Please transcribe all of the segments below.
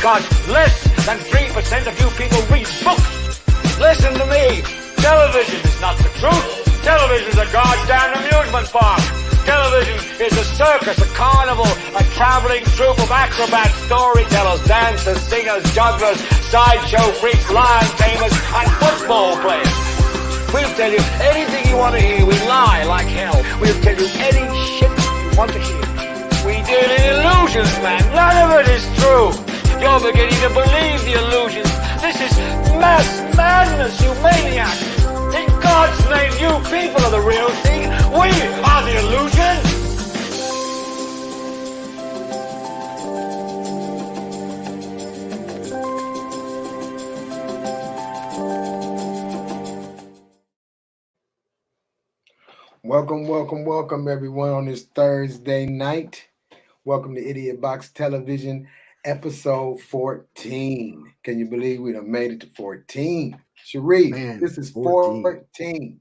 because less than 3% of you people read books. Listen to me. Television is not the truth. Television is a goddamn amusement park. Television is a circus, a carnival, a traveling troupe of acrobats, storytellers, dancers, singers, jugglers, sideshow freaks, lion tamers, and football players. We'll tell you anything you want to hear. We lie like hell. We'll tell you any shit you want to hear. We deal in illusions, man. None of it is true. You're beginning to believe the illusions. This is mass madness, you maniac. In God's name, you people are the real thing. We are the illusion. Welcome, everyone, on this Thursday night. Welcome to Idiotbox Television, episode 14. Can you believe we done made it to 14? Sharif, Man, this is 14.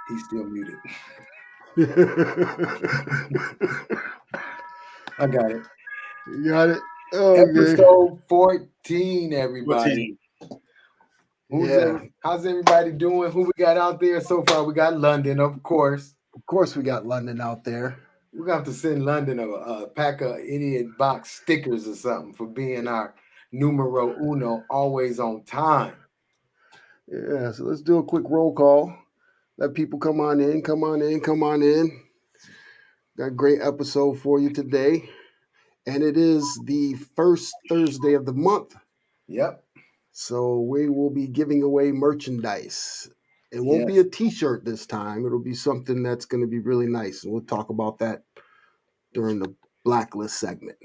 He's still muted. I got it. You got it? Okay. Episode 14, everybody. 14. How's everybody doing? Who we got out there so far? We got London, of course. Of course, we got London out there. We're going to have to send London a pack of Idiot Box stickers or something for being our numero uno, always on time. Yeah, so let's do a quick roll call. Let people come on in. Got a great episode for you today. And it is the first Thursday of the month. Yep. So we will be giving away merchandise. It won't be a t-shirt this time. It'll be something that's going to be really nice. And we'll talk about that during the Blacklist segment.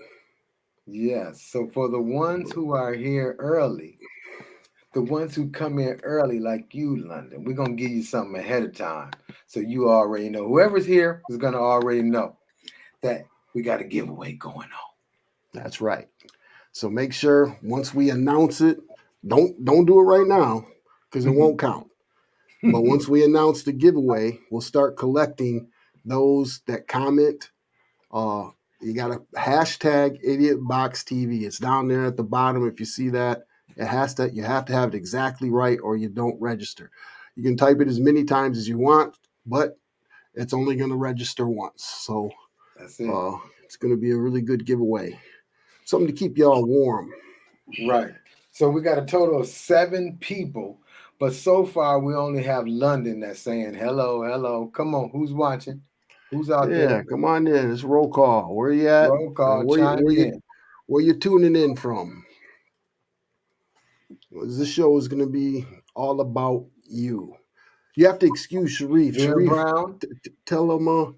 Yes. So for the ones who are here early, the ones who come in early like you, London, we're going to give you something ahead of time. So you already know. Whoever's here is going to already know that we got a giveaway going on. That's right. So make sure once we announce it, don't do it right now because it won't count. But once we announce the giveaway, we'll start collecting those that comment. You got a hashtag Idiotbox TV. It's down there at the bottom. If you see that, you have to have it exactly right or you don't register. You can type it as many times as you want, but it's only going to register once. So that's it. It's going to be a really good giveaway. Something to keep y'all warm. Right. So we got a total of 7 people, but so far we only have London that's saying hello. Come on, who's watching? Who's out there? Yeah, come on in. It's roll call. Where you at? Roll call. Where you tuning in from? This show is going to be all about you. You have to excuse Sharif. Sharif, Brown. Tell him what's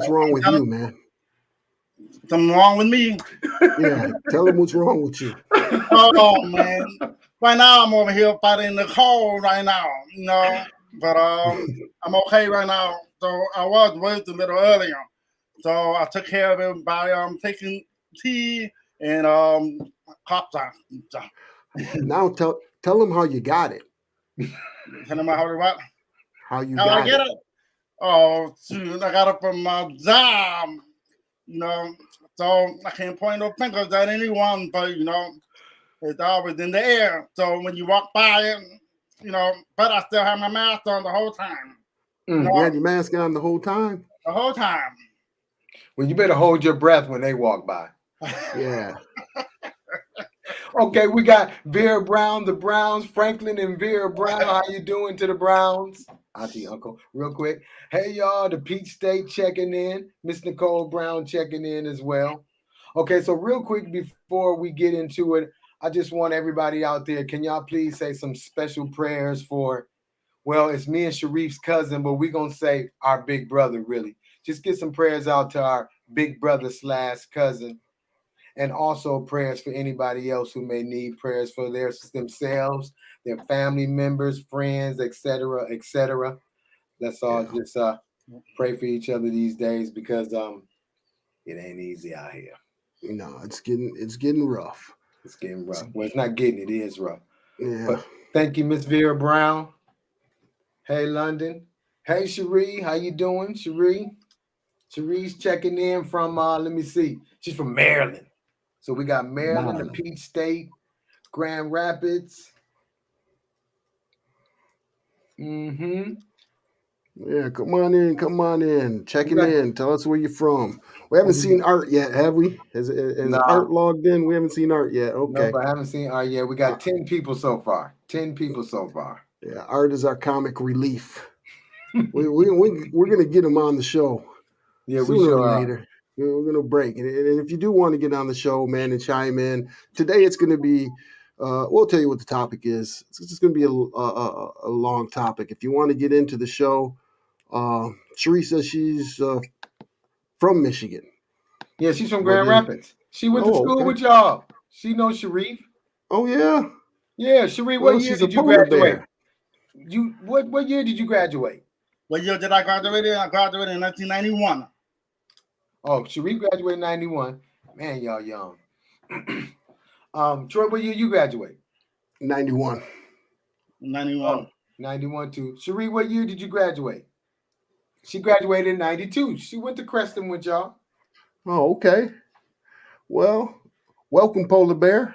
wrong with you, man. Something wrong with me? Yeah, tell him what's wrong with you. Oh man, right now I'm over here fighting the cold right now, but I'm okay right now. So I was raised a little earlier, so I took care of it by taking tea and cocktail. Now tell him how you got it. Tell him how what? How you how got I get it? Oh, shoot, I got it from my job. So I can't point no fingers at anyone, but it's always in the air. So when you walk by it, but I still have my mask on the whole time. You had your mask on the whole time? The whole time. Well, you better hold your breath when they walk by. Yeah. Okay, we got Vera Brown, the Browns, Franklin and Vera Brown. How you doing to the Browns? Auntie, uncle, real quick. Hey, y'all, the Peach State checking in. Miss Nicole Brown checking in as well. Okay, so real quick before we get into it, I just want everybody out there, can y'all please say some special prayers for, well, it's me and Sharif's cousin, but we're going to say our big brother, really. Just get some prayers out to our big brother / cousin. And also prayers for anybody else who may need prayers for themselves, their family members, friends, etc., etc. Let's all just pray for each other these days because it ain't easy out here. No, it's getting rough. It's getting rough. Well, it's not getting, it is rough. Yeah. But thank you, Miss Vera Brown. Hey, London. Hey, Cherie. How you doing, Cherie? Sharice checking in from let me see. She's from Maryland. So we got Maryland, the Peach State, Grand Rapids. Mm-hmm. Yeah, come on in. Checking in. Tell us where you're from. We haven't seen Art yet, have we? Has Art logged in? We haven't seen Art yet. Okay. No, but I haven't seen Art yet. We got 10 people so far. 10 people so far. Yeah, Art is our comic relief. we're gonna get him on the show. Yeah, sooner or later. We're gonna break. And if you do want to get on the show, man, and chime in, today it's gonna be we'll tell you what the topic is. It's just gonna be a long topic. If you want to get into the show, Cherie says she's from Michigan. Yeah, she's from Grand Rapids. She went to school with y'all. She knows Sharif. Oh yeah. Yeah, Sharif. What year did you graduate? What year did you graduate? What year did I graduate in? I graduated in 1991. Oh, Sharif graduated in 91. Man, y'all young. Troy, what year you graduate? 91. 91. Oh, 91 too. Sharif, what year did you graduate? She graduated in 92. She went to Creston with y'all. Oh, okay. Well, welcome, Polar Bear.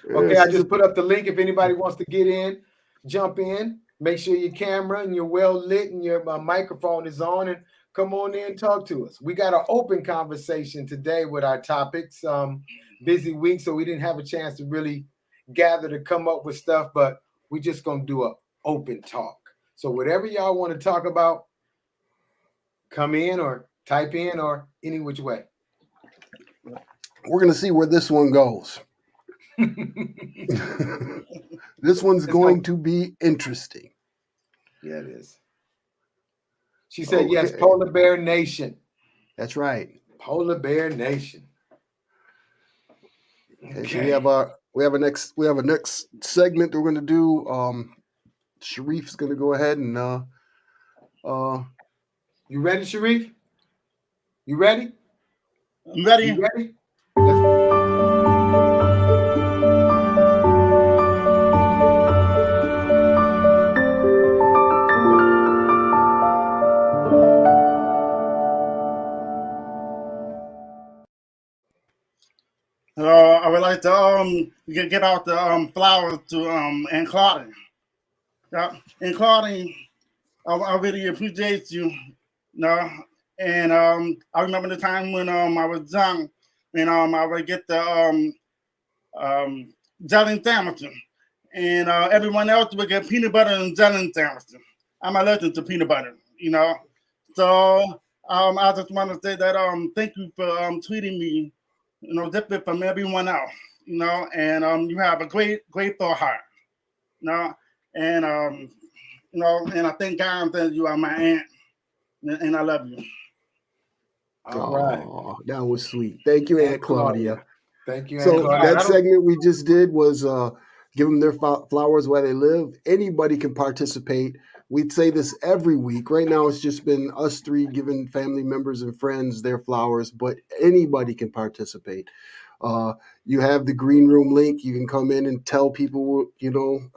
Okay, I just put up the link. If anybody wants to get in, jump in. Make sure your camera and you're well lit and your microphone is on, and come on in and talk to us. We got an open conversation today with our topics. Busy week, so we didn't have a chance to really gather to come up with stuff, but we're just going to do an open talk. So whatever y'all want to talk about, come in or type in or any which way. We're going to see where this one goes. This one's going to be interesting. Yeah, it is. She said, yes, Polar Bear Nation. That's right. Polar Bear Nation. Okay. So we have a next segment that we're going to do. Sharif's going to go ahead and you ready, Sharif? You ready? I'm ready. You ready? I would like to get out the flowers to Aunt Claudine. And Claudine, I really appreciate you. And I remember the time when I was young, and I would get the jelly sandwiches, and everyone else would get peanut butter and jelly sandwiches. I'm allergic to peanut butter, So I just want to say that thank you for treating me, different from everyone else, and you have a grateful heart, and and I thank God that you are my aunt, and I love you. All right. That was sweet. Thank you, Aunt Claudia. Thank you, Aunt So Claudia. that segment we just did was give them their flowers where they live. Anybody can participate. We'd say this every week. Right now, it's just been us three giving family members and friends their flowers, but anybody can participate. You have the green room link. You can come in and tell people,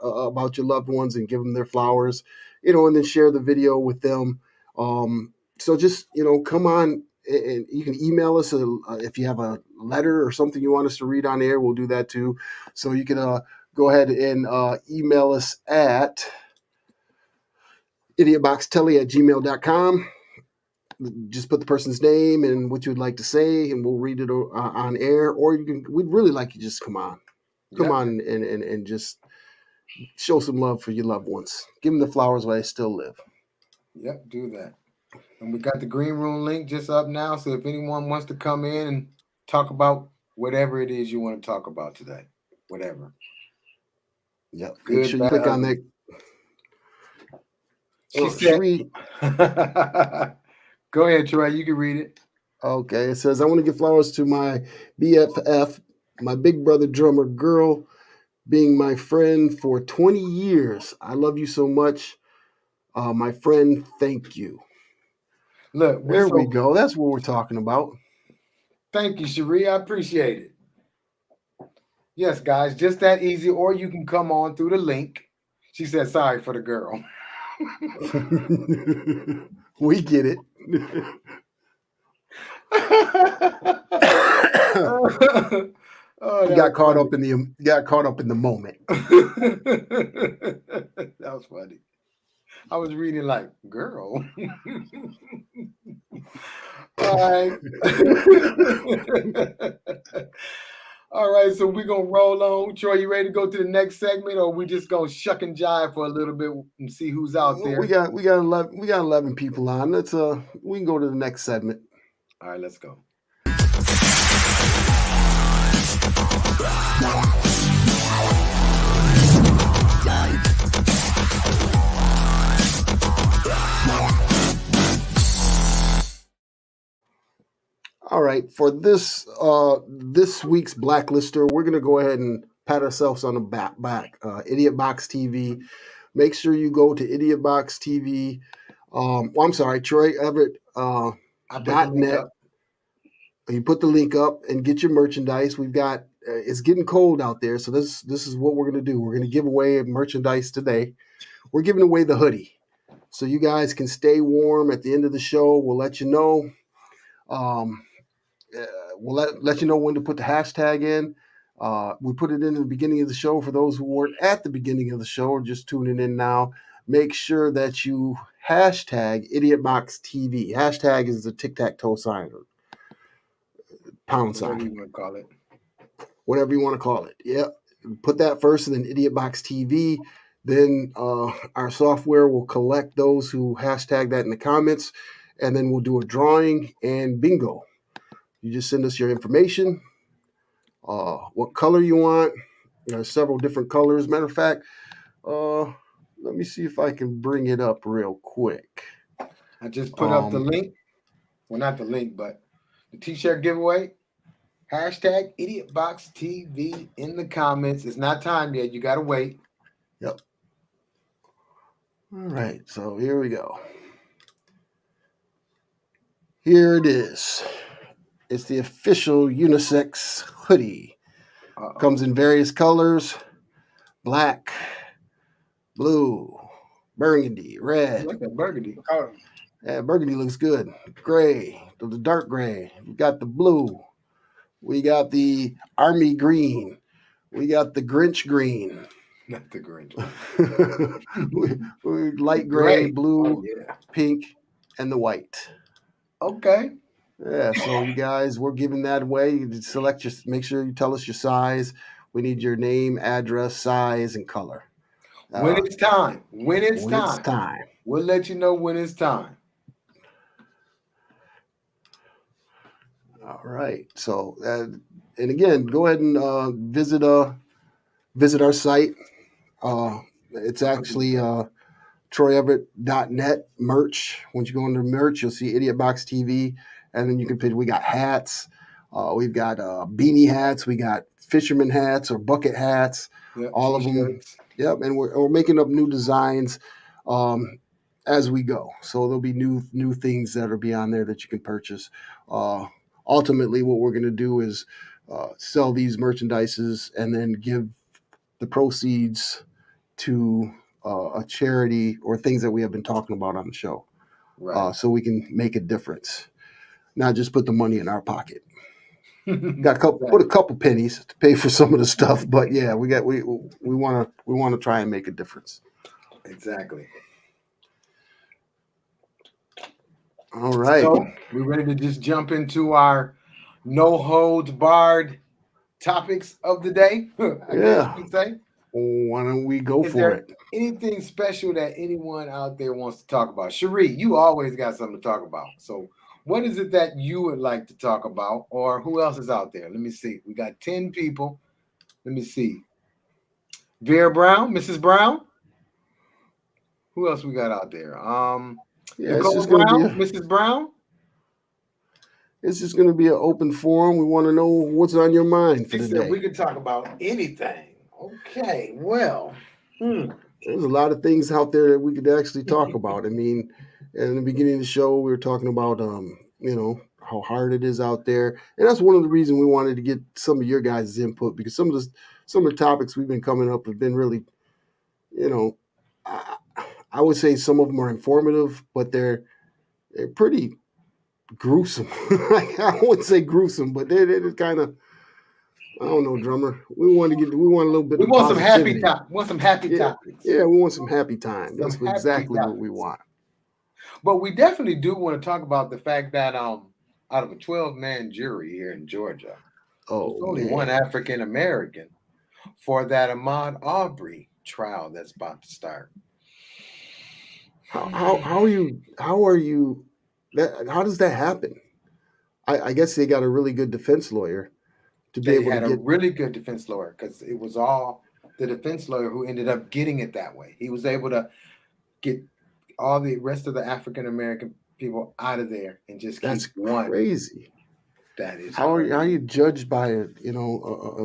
about your loved ones and give them their flowers, and then share the video with them. So just, come on, and you can email us if you have a letter or something you want us to read on air. We'll do that too. So you can go ahead and email us at idiotboxtv@gmail.com. Just put the person's name and what you would like to say, and we'll read it on air. Or we'd really like you just come on and just show some love for your loved ones. Give them the flowers while they still live. Yep, do that. And we got the green room link just up now. So if anyone wants to come in and talk about whatever it is you want to talk about today, whatever. Yep. Make sure you click on that. She said, go ahead, Troy. You can read it. Okay. It says, I want to give flowers to my BFF, my big brother drummer girl, being my friend for 20 years. I love you so much. My friend, thank you. Look, there we go. That's what we're talking about. Thank you, Cherie. I appreciate it. Yes, guys, just that easy. Or you can come on through the link. She said, sorry for the girl. We get it. Oh, You got caught up in the moment. That was funny. I was reading like, girl. All right. All right, so we're gonna roll on. Troy, you ready to go to the next segment, or we just gonna shuck and jive for a little bit and see who's out there? We got 11 people on. Let's we can go to the next segment. All right, let's go. All right, for this week's Blacklister, we're gonna go ahead and pat ourselves on the back. Idiotbox TV. Make sure you go to Idiotbox TV. I'm sorry, Troy Everett .net. You put the link up and get your merchandise. We've got it's getting cold out there, so this is what we're gonna do. We're gonna give away merchandise today. We're giving away the hoodie, so you guys can stay warm at the end of the show. We'll let you know. We'll let you know when to put the hashtag in. We put it in the beginning of the show for those who weren't at the beginning of the show or just tuning in now. Make sure that you hashtag Idiotbox TV. Hashtag is the tic-tac-toe sign or pound sign. Whatever you want to call it. Whatever you want to call it. Yep. Put that first and then Idiotbox TV. Then our software will collect those who hashtag that in the comments, and then we'll do a drawing and bingo. You just send us your information, what color you want. There's several different colors. Matter of fact, let me see if I can bring it up real quick. I just put up the link. Well, not the link, but the t-shirt giveaway. Hashtag Idiotbox TV in the comments. It's not time yet. You got to wait. Yep. All right. So here we go. Here it is. It's the official unisex hoodie. Comes in various colors: black, blue, burgundy, red. I like that burgundy. Yeah, burgundy looks good. Gray, the dark gray. We got the blue. We got the army green. We got the Grinch green. Not the Grinch. we light gray, blue, pink, and the white. Okay. Yeah, so you guys, we're giving that away. You select make sure you tell us your size. We need your name, address, size, and color. When it's time. When it's time. We'll let you know when it's time. All right. So, and again, go ahead and visit our site. It's actually troyeverett.net merch. Once you go under merch, you'll see Idiotbox TV. And then you can pick, we got hats. We've got beanie hats. We got fisherman hats or bucket hats. Yep, all t-shirts. of them. Yep. And we're making up new designs as we go. So there'll be new things that'll be on there that you can purchase. Ultimately, what we're going to do is sell these merchandises and then give the proceeds to a charity or things that we have been talking about on the show. Right. So we can make a difference. Not just put the money in our pocket. Put a couple pennies to pay for some of the stuff, but yeah, we want to try and make a difference. Exactly. All right. So we're ready to just jump into our no holds barred topics of the day. I guess you could say. Why don't we go Is for there it? anything special that anyone out there wants to talk about? Cherie, you always got something to talk about. So what is it that you would like to talk about, or who else is out there? Let me see. We got 10 people. Let me see. Vera Brown, Mrs. Brown. Who else we got out there? Nicole Brown, Mrs. Brown. It's just going to be an open forum. We want to know what's on your mind for She today. said we could talk about anything. Okay, well. There's a lot of things out there that we could actually talk about. I mean, in the beginning of the show, we were talking about, how hard it is out there. And that's one of the reasons we wanted to get some of your guys' input, because some of the topics we've been coming up have been really, I I would say some of them are informative, but they're pretty gruesome. I wouldn't say gruesome, but they're kind of, I don't know, drummer. We want a little bit We of want some happy positivity. time. We want some happy Yeah, topics. yeah, we want some happy time. That's Some happy exactly what we topics. want. But we definitely do want to talk about the fact that out of a 12-man jury here in Georgia, there's only man. one African American for that Ahmaud Arbery trial that's about to start. How are you? How does that happen? I guess they got a really good defense lawyer to be They able to had a get. really good defense lawyer because it was all the defense lawyer who ended up getting it that way. He was able to get all the rest of the African American people out of there and just That's keep one. crazy. That is How crazy. are you judged by a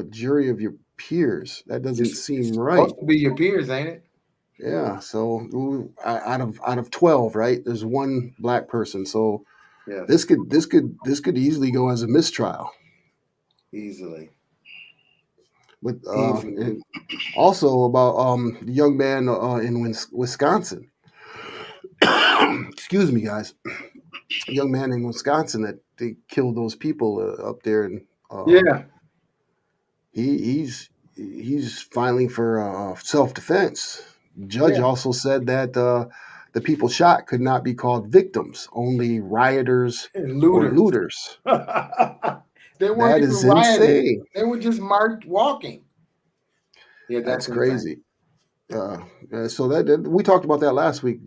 jury of your peers? That doesn't seem right. Supposed to be your peers, ain't it? Yeah. So out of 12, right? There's one black person. So Yes. this could easily go as a mistrial. Easily. But and also about the young man in Wisconsin. Excuse me, guys. A young man in Wisconsin that they killed those people up there, and Yeah. he's filing for self-defense. Judge also said that the people shot could not be called victims, only rioters And or looters. looters. They weren't That even is rioting. insane. They were just marked walking. Yeah, That's insane. crazy. So that we talked about that last week.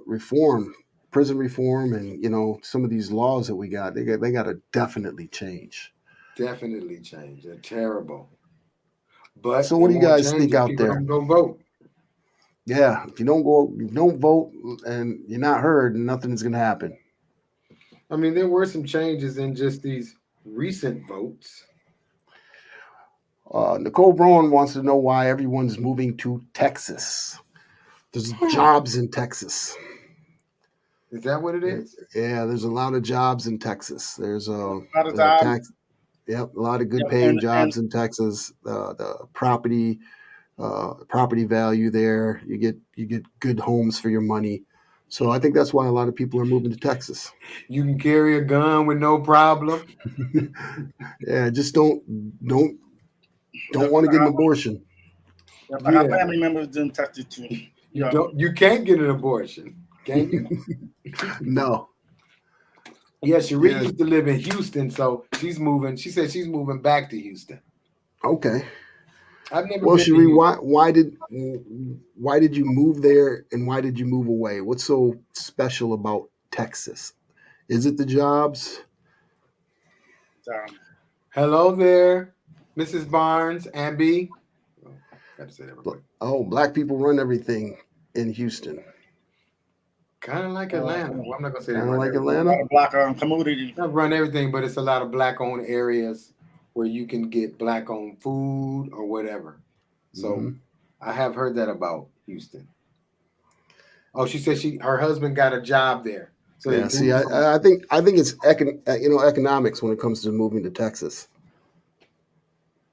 Reform, prison reform, and some of these laws that we got. They got to definitely change. Definitely change. They're terrible. But So what do you guys think out people there? don't go vote. Yeah, if you don't vote, and you're not heard, nothing's gonna happen. I mean, there were some changes in just these recent votes. Nicole Braun wants to know why everyone's moving to Texas. There's jobs in Texas. Is that what it is? Yeah, there's a lot of jobs in Texas. There's a jobs. a lot of good paying jobs in Texas. The property value there. You get good homes for your money. So I think that's why a lot of people are moving to Texas. You can carry a gun with no problem. Yeah, just don't want to get an abortion. I have family members in Texas too. You can't get an abortion, can you? No. Yeah, Cherie used to live in Houston, so she's moving. She said she's moving back to Houston. Okay. I've never. Well, been Cherie, why did you move there, and why did you move away? What's so special about Texas? Is it the jobs? Hello there, Mrs. Barnes, Amby. Got to say that real quick. Oh, black people run everything in Houston. Kind of like Atlanta. Well, I'm not gonna say that. Kind of like Atlanta. Black community. Not run everything, but it's a lot of black-owned areas where you can get black-owned food or whatever. So I have heard that about Houston. Oh, she said her husband got a job there. So yeah, see, I think it's economics when it comes to moving to Texas.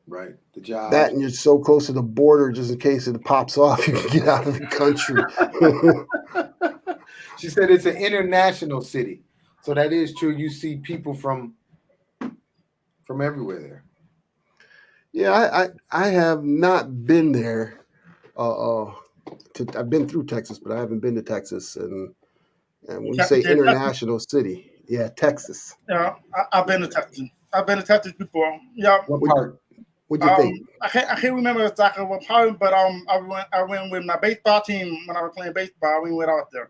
Right, the job. That, and you're so close to the border, just in case it pops off, you can get out of the country. She said it's an international city, so that is true. You see people from everywhere there. Yeah, I have not been there. I've been through Texas, but I haven't been to Texas. And when you say international city, yeah, Texas. Yeah, I've been to Texas. I've been to Texas before. Yeah. What part? What'd you think? I can't remember exactly what part, but I went with my baseball team when I was playing baseball. We went out there.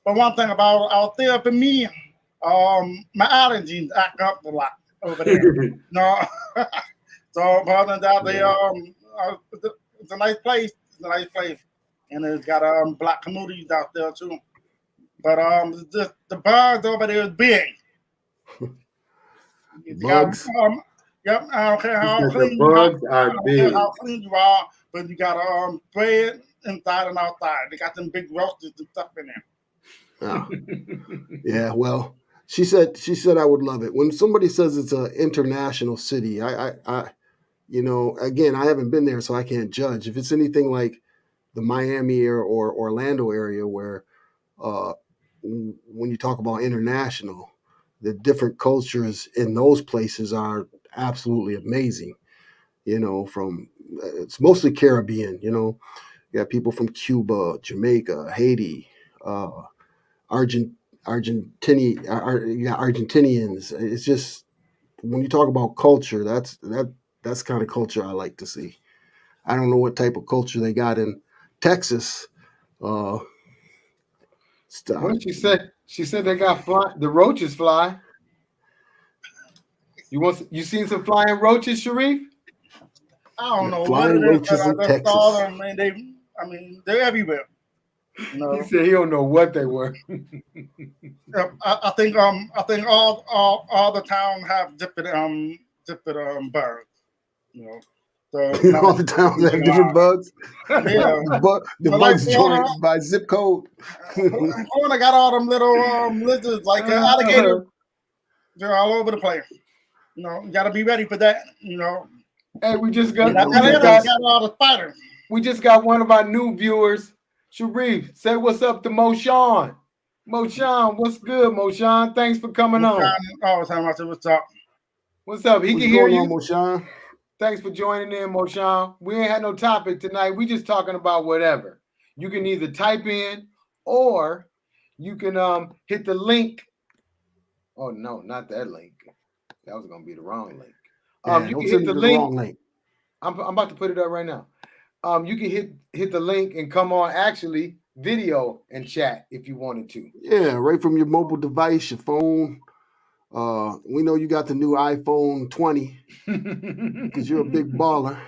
But one thing about out there for me, my allergies act up a lot over there. No, so other than that, it's a nice place. It's a nice place, and it's got black communities out there too. But the bars over there is big. Bugs. Yep, I don't care how clean you are, how clean you are, but you got bread inside and outside. They got them big roasters and stuff in there. Oh. Yeah, well, she said I would love it. When somebody says it's an international city, I again, I haven't been there, so I can't judge. If it's anything like Miami area or Orlando area, where when you talk about international, the different cultures in those places are absolutely amazing. From it's mostly Caribbean. You got people from Cuba, Jamaica, Haiti, Argent, Argentinians. It's just when you talk about culture, that's kind of culture I like to see. I don't know what type of culture they got in Texas. Uh, What she said? She said they got the roaches fly. You seen some flying roaches, Sharif? I don't know what flying it is, but roaches I in just saw Texas. them, and they're everywhere. He said he don't know what they were. I think all the towns have different birds. So All the towns have different bugs. Yeah, The bugs joined by zip code. Florida got all them little lizards like alligators. They're all over the place. You got to be ready for that. Hey, we just got all the spiders. We just got one of our new viewers, Sharif. Say what's up to Moshawn. Moshawn, what's good, Moshawn? Thanks for coming on. All the time I said, what's up? What's up? He What's can hear going you. on, Moshawn? Thanks for joining in, Moshawn. We ain't had no topic tonight. We just talking about whatever. You can either type in or you can hit the link. Oh no, not that link. That was gonna be the wrong link. You can hit the link. Wrong link. I'm about to put it up right now. You can hit the link and come on actually video and chat if you wanted to. Yeah, right from your mobile device, your phone. We know you got the new iPhone 20 because you're a big baller.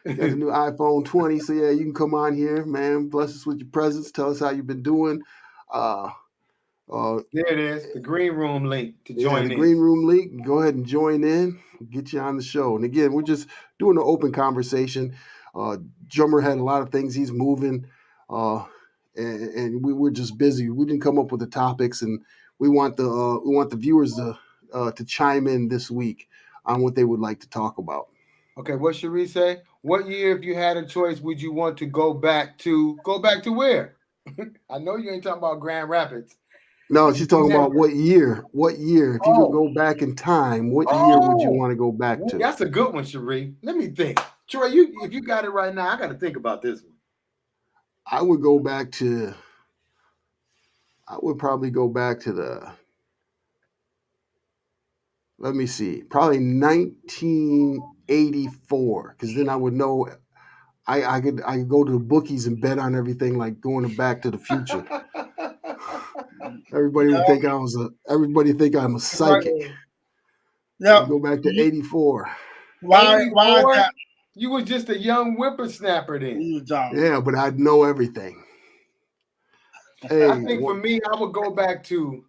You got the new iPhone 20, so yeah, you can come on here, man. Bless us with your presence. Tell us how you've been doing. There it is, the green room link to join in. Green room link. Go ahead and join in. We'll get you on the show. And again, we're just doing an open conversation. Drummer had a lot of things he's moving, and we were just busy. We didn't come up with the topics, and we want the viewers to chime in this week on what they would like to talk about. Okay, what should we say? What year, if you had a choice, would you want to go back to? Go back to where? I know you ain't talking about Grand Rapids. No, she's talking about what year. What year? If you could go back in time, what year would you want to go back to? That's a good one, Cherie. Let me think. Troy, if you got it right now, I got to think about this one. I would go back to. I would probably go back to the. Let me see. Probably 1984, because then I would know. I could go to the bookies and bet on everything, like going to Back to the Future. Everybody would think everybody think I'm a psychic. Yeah. Go back to 84. Why is that? You were just a young whippersnapper then. Yeah, but I'd know everything. Hey, I think for me, I would go back to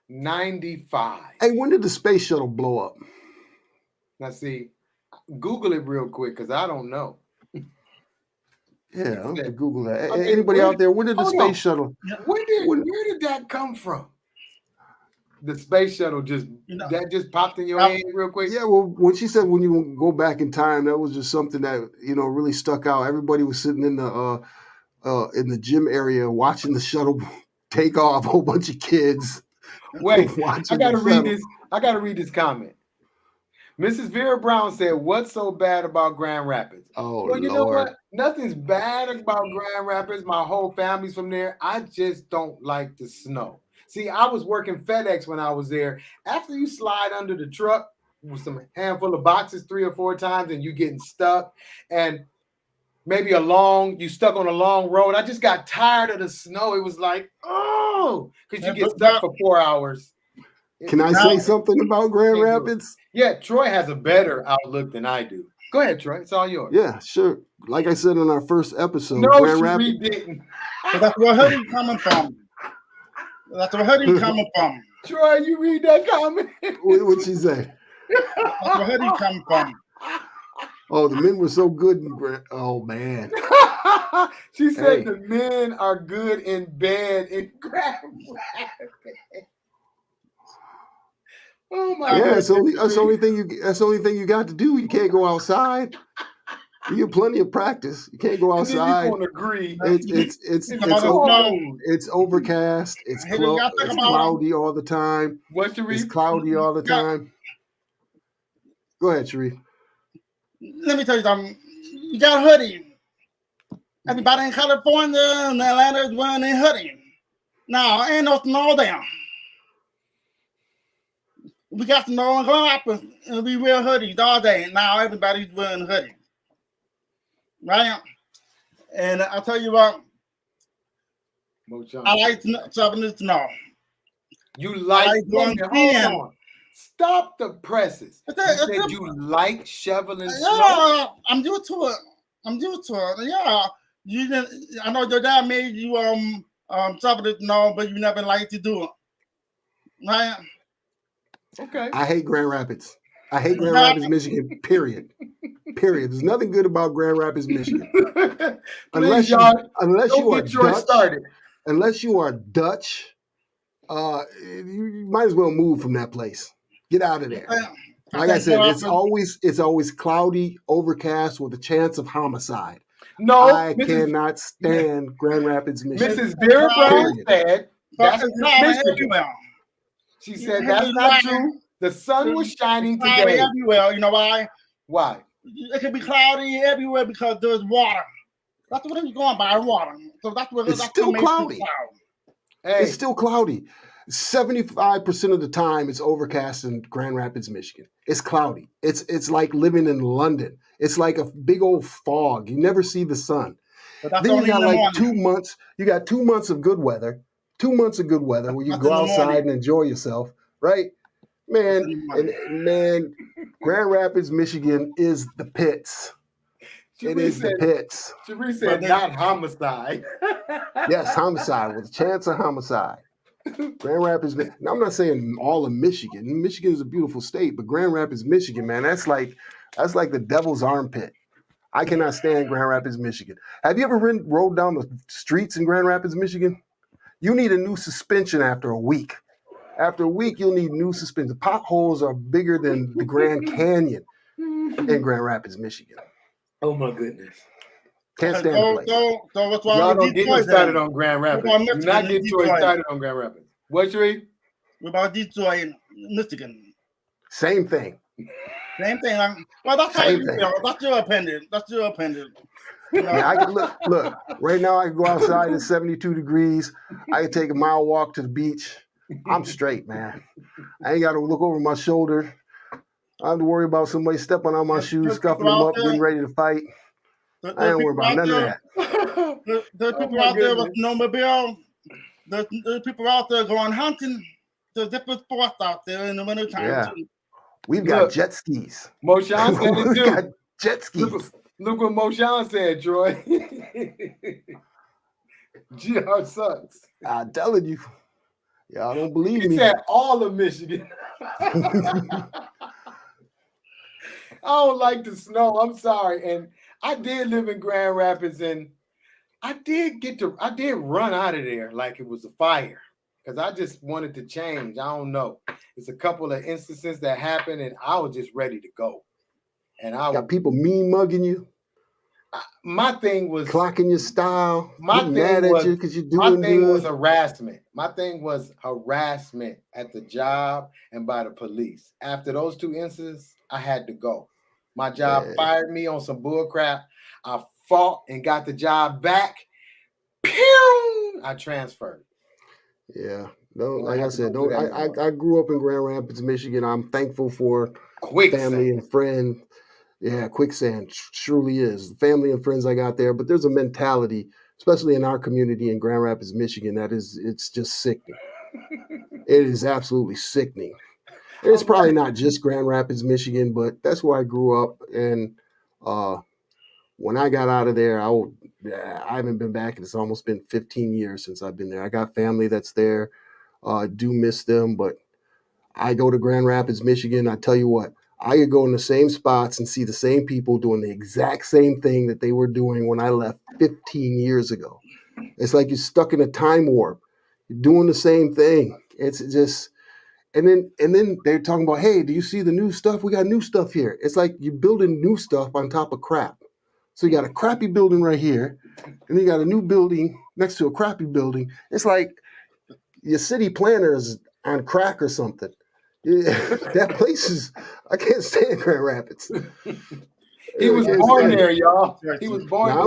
95. Hey, when did the space shuttle blow up? Now see, Google it real quick because I don't know. Yeah, I'll have to Google that. Anybody out there? When did the space shuttle? Where did that come from? The space shuttle just popped in your head real quick. Yeah, well, when she said when you go back in time, that was just something that really stuck out. Everybody was sitting in the gym area watching the shuttle take off. A whole bunch of kids. Wait, I gotta read this. I gotta read this comment. Mrs. Vera Brown said, "What's so bad about Grand Rapids?" Oh, well, you know what? Nothing's bad about Grand Rapids. My whole family's from there. I just don't like the snow. See, I was working FedEx when I was there. After you slide under the truck with some handful of boxes 3 or 4 times and you getting stuck, and maybe you stuck on a long road. I just got tired of the snow. It was like, because you get stuck for 4 hours. Can I say something about Grand Rapids? Yeah, Troy has a better outlook than I do. Go ahead, Troy. It's all yours. Yeah, sure. Like I said in our first episode, no, Grand Rapids didn't. That's where Hoodie coming from. That's where Hoodie coming from. Troy, you read that comment? What'd she say? That's where Hoodie coming from. Oh, the men were so good. Oh, man. She said the men are good in bed in Grand Rapids. Oh my God. That's the only thing you got to do. You can't go outside. You get plenty of practice. You can't go And then you outside. gonna agree. It's cold. it's overcast. It's Hey, you gotta think it's about cloudy all the time. What's the It's reason? cloudy all the Yeah. time. Go ahead, Sharif. Let me tell you something. You got a hoodie. Everybody in California and Atlanta is wearing a hoodie. Now, ain't no snow there. We got snow and Grand Rapids, and we wear hoodies all day. Now everybody's wearing hoodies. Right? And I'll tell you what, I like shoveling the snow. You like I hold understand. on. Stop the presses. It's You a- said it's a- you like shoveling snow. Yeah, I'm used to it. I'm used to it. Yeah. You didn't, I know your dad made you shovel the snow, but you never liked to do it. Right? Okay. I hate Grand Rapids. I hate Grand Yeah. Rapids, Michigan. Period. Period. There's nothing good about Grand Rapids, Michigan. Please, Unless y'all, unless don't you are get Troy Dutch. started. Unless you are Dutch, you might as well move from that place. Get out of there. Like I said, it's always cloudy, overcast with a chance of homicide. No, I cannot stand Grand Rapids, Michigan. Mrs. Vera Brown Period. said that's It's just cloudy Michigan. everywhere. She said that's not true. The sun was shining It's cloudy today. everywhere. You know why? Why? It can be cloudy everywhere because there's water. That's what it's going by, water. So that's what It's that's still what makes it cloudy. cloud. Hey, It's still cloudy. 75% of the time it's overcast in Grand Rapids, Michigan. It's cloudy. It's like living in London. It's like a big old fog. You never see the sun. But that's Then you only got in the like morning. 2 months. You got 2 months of good weather. 2 months of good weather where you That's go in the outside morning. and enjoy yourself, right? Man, That's in the morning. and man, Grand Rapids, Michigan is the pits. It is the pits. Cherie said But not homicide. Yes, homicide with a chance of homicide. Grand Rapids. Now, I'm not saying all of Michigan. Michigan is a beautiful state, but Grand Rapids, Michigan, man, that's like the devil's armpit. I cannot stand Grand Rapids, Michigan. Have you ever rode down the streets in Grand Rapids, Michigan? You need a new suspension after a week. After a week, you'll need new suspension. Potholes are bigger than the Grand Canyon in Grand Rapids, Michigan. Oh my goodness. Can't stand the place. So what's wrong Y'all with don't get me Detroit started then? on Grand Rapids. about Do Michigan not and get Troy Detroit? started on Grand Rapids. What, Cherie? What about Detroit, Michigan? Same thing. Same thing. Well, that's how Same you thing. feel. That's your opinion. That's your opinion. You know? Yeah, I can look. Right now, I can go outside at 72 degrees. I can take a mile walk to the beach. I'm straight, man. I ain't got to look over my shoulder. I don't have to worry about somebody stepping on my shoes, scuffing them up, getting ready to fight. I ain't worried about none of that. There's people out there with snowmobile. There's people out there going hunting. There's different sports out there in the wintertime. Yeah. Too. We've got jet skis. Moshan said it We've too. got jet skis. Look what Moshan said, Troy. GR sucks. I'm telling you. Y'all don't believe He me. said all of Michigan. I don't like the snow. I'm sorry. And I did live in Grand Rapids, and I did run out of there like it was a fire because I just wanted to change. I don't know. It's a couple of instances that happened, and I was just ready to go. And I Got people mean mugging you, my thing was clocking your style, my getting thing mad was at you because you're my doing thing was good. harassment. My thing was harassment at the job and by the police. After those two incidents, I had to go. My job fired me on some bull crap. I fought and got the job back. Pew! I transferred. Yeah. No, like I said, I grew up in Grand Rapids, Michigan. I'm thankful for family and friends. Yeah, quicksand truly is. Family and friends I got there, but there's a mentality, especially in our community in Grand Rapids, Michigan, it's just sickening. It is absolutely sickening. It's probably not just Grand Rapids, Michigan, but that's where I grew up. And when I got out of there, I haven't been back. It's almost been 15 years since I've been there. I got family that's there. I do miss them, but I go to Grand Rapids, Michigan. I tell you what, I could go in the same spots and see the same people doing the exact same thing that they were doing when I left 15 years ago. It's like you're stuck in a time warp. You're doing the same thing. It's just, and then they're talking about, hey, do you see the new stuff? We got new stuff here. It's like you're building new stuff on top of crap. So you got a crappy building right here, and you got a new building next to a crappy building. It's like your city planner is on crack or something. Yeah, that place is, I can't stand Grand Rapids. He was born there, y'all. He was born there.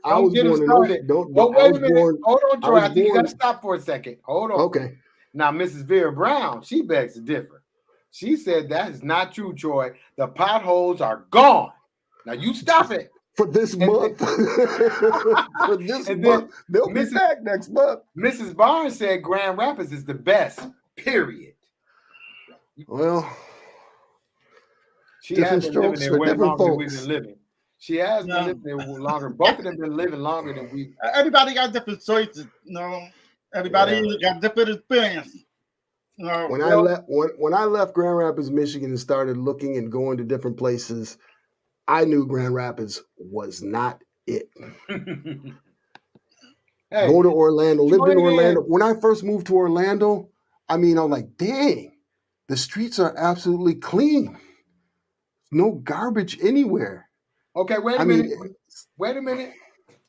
I was get him born in started. Don't, Wait a minute. Hold on, Troy. I You got to stop for a second. Hold on. Okay. Now, Mrs. Vera Brown, she begs to differ. She said that is not true, Troy. The potholes are gone. Now, you stop it. For this month. For this month. They'll be back next month. Mrs. Barnes said Grand Rapids is the best, period. Well, she has been living there way longer than we've been living. She has been living there longer. Both of them been living longer than we. Everybody got different choices, you know. Everybody got different experience. You know, when I left Grand Rapids, Michigan, and started looking and going to different places, I knew Grand Rapids was not it. Go to Orlando, lived in Orlando. When I first moved to Orlando, I mean, I'm like, dang, the streets are absolutely clean. No garbage anywhere. Okay, wait a minute. Wait a minute.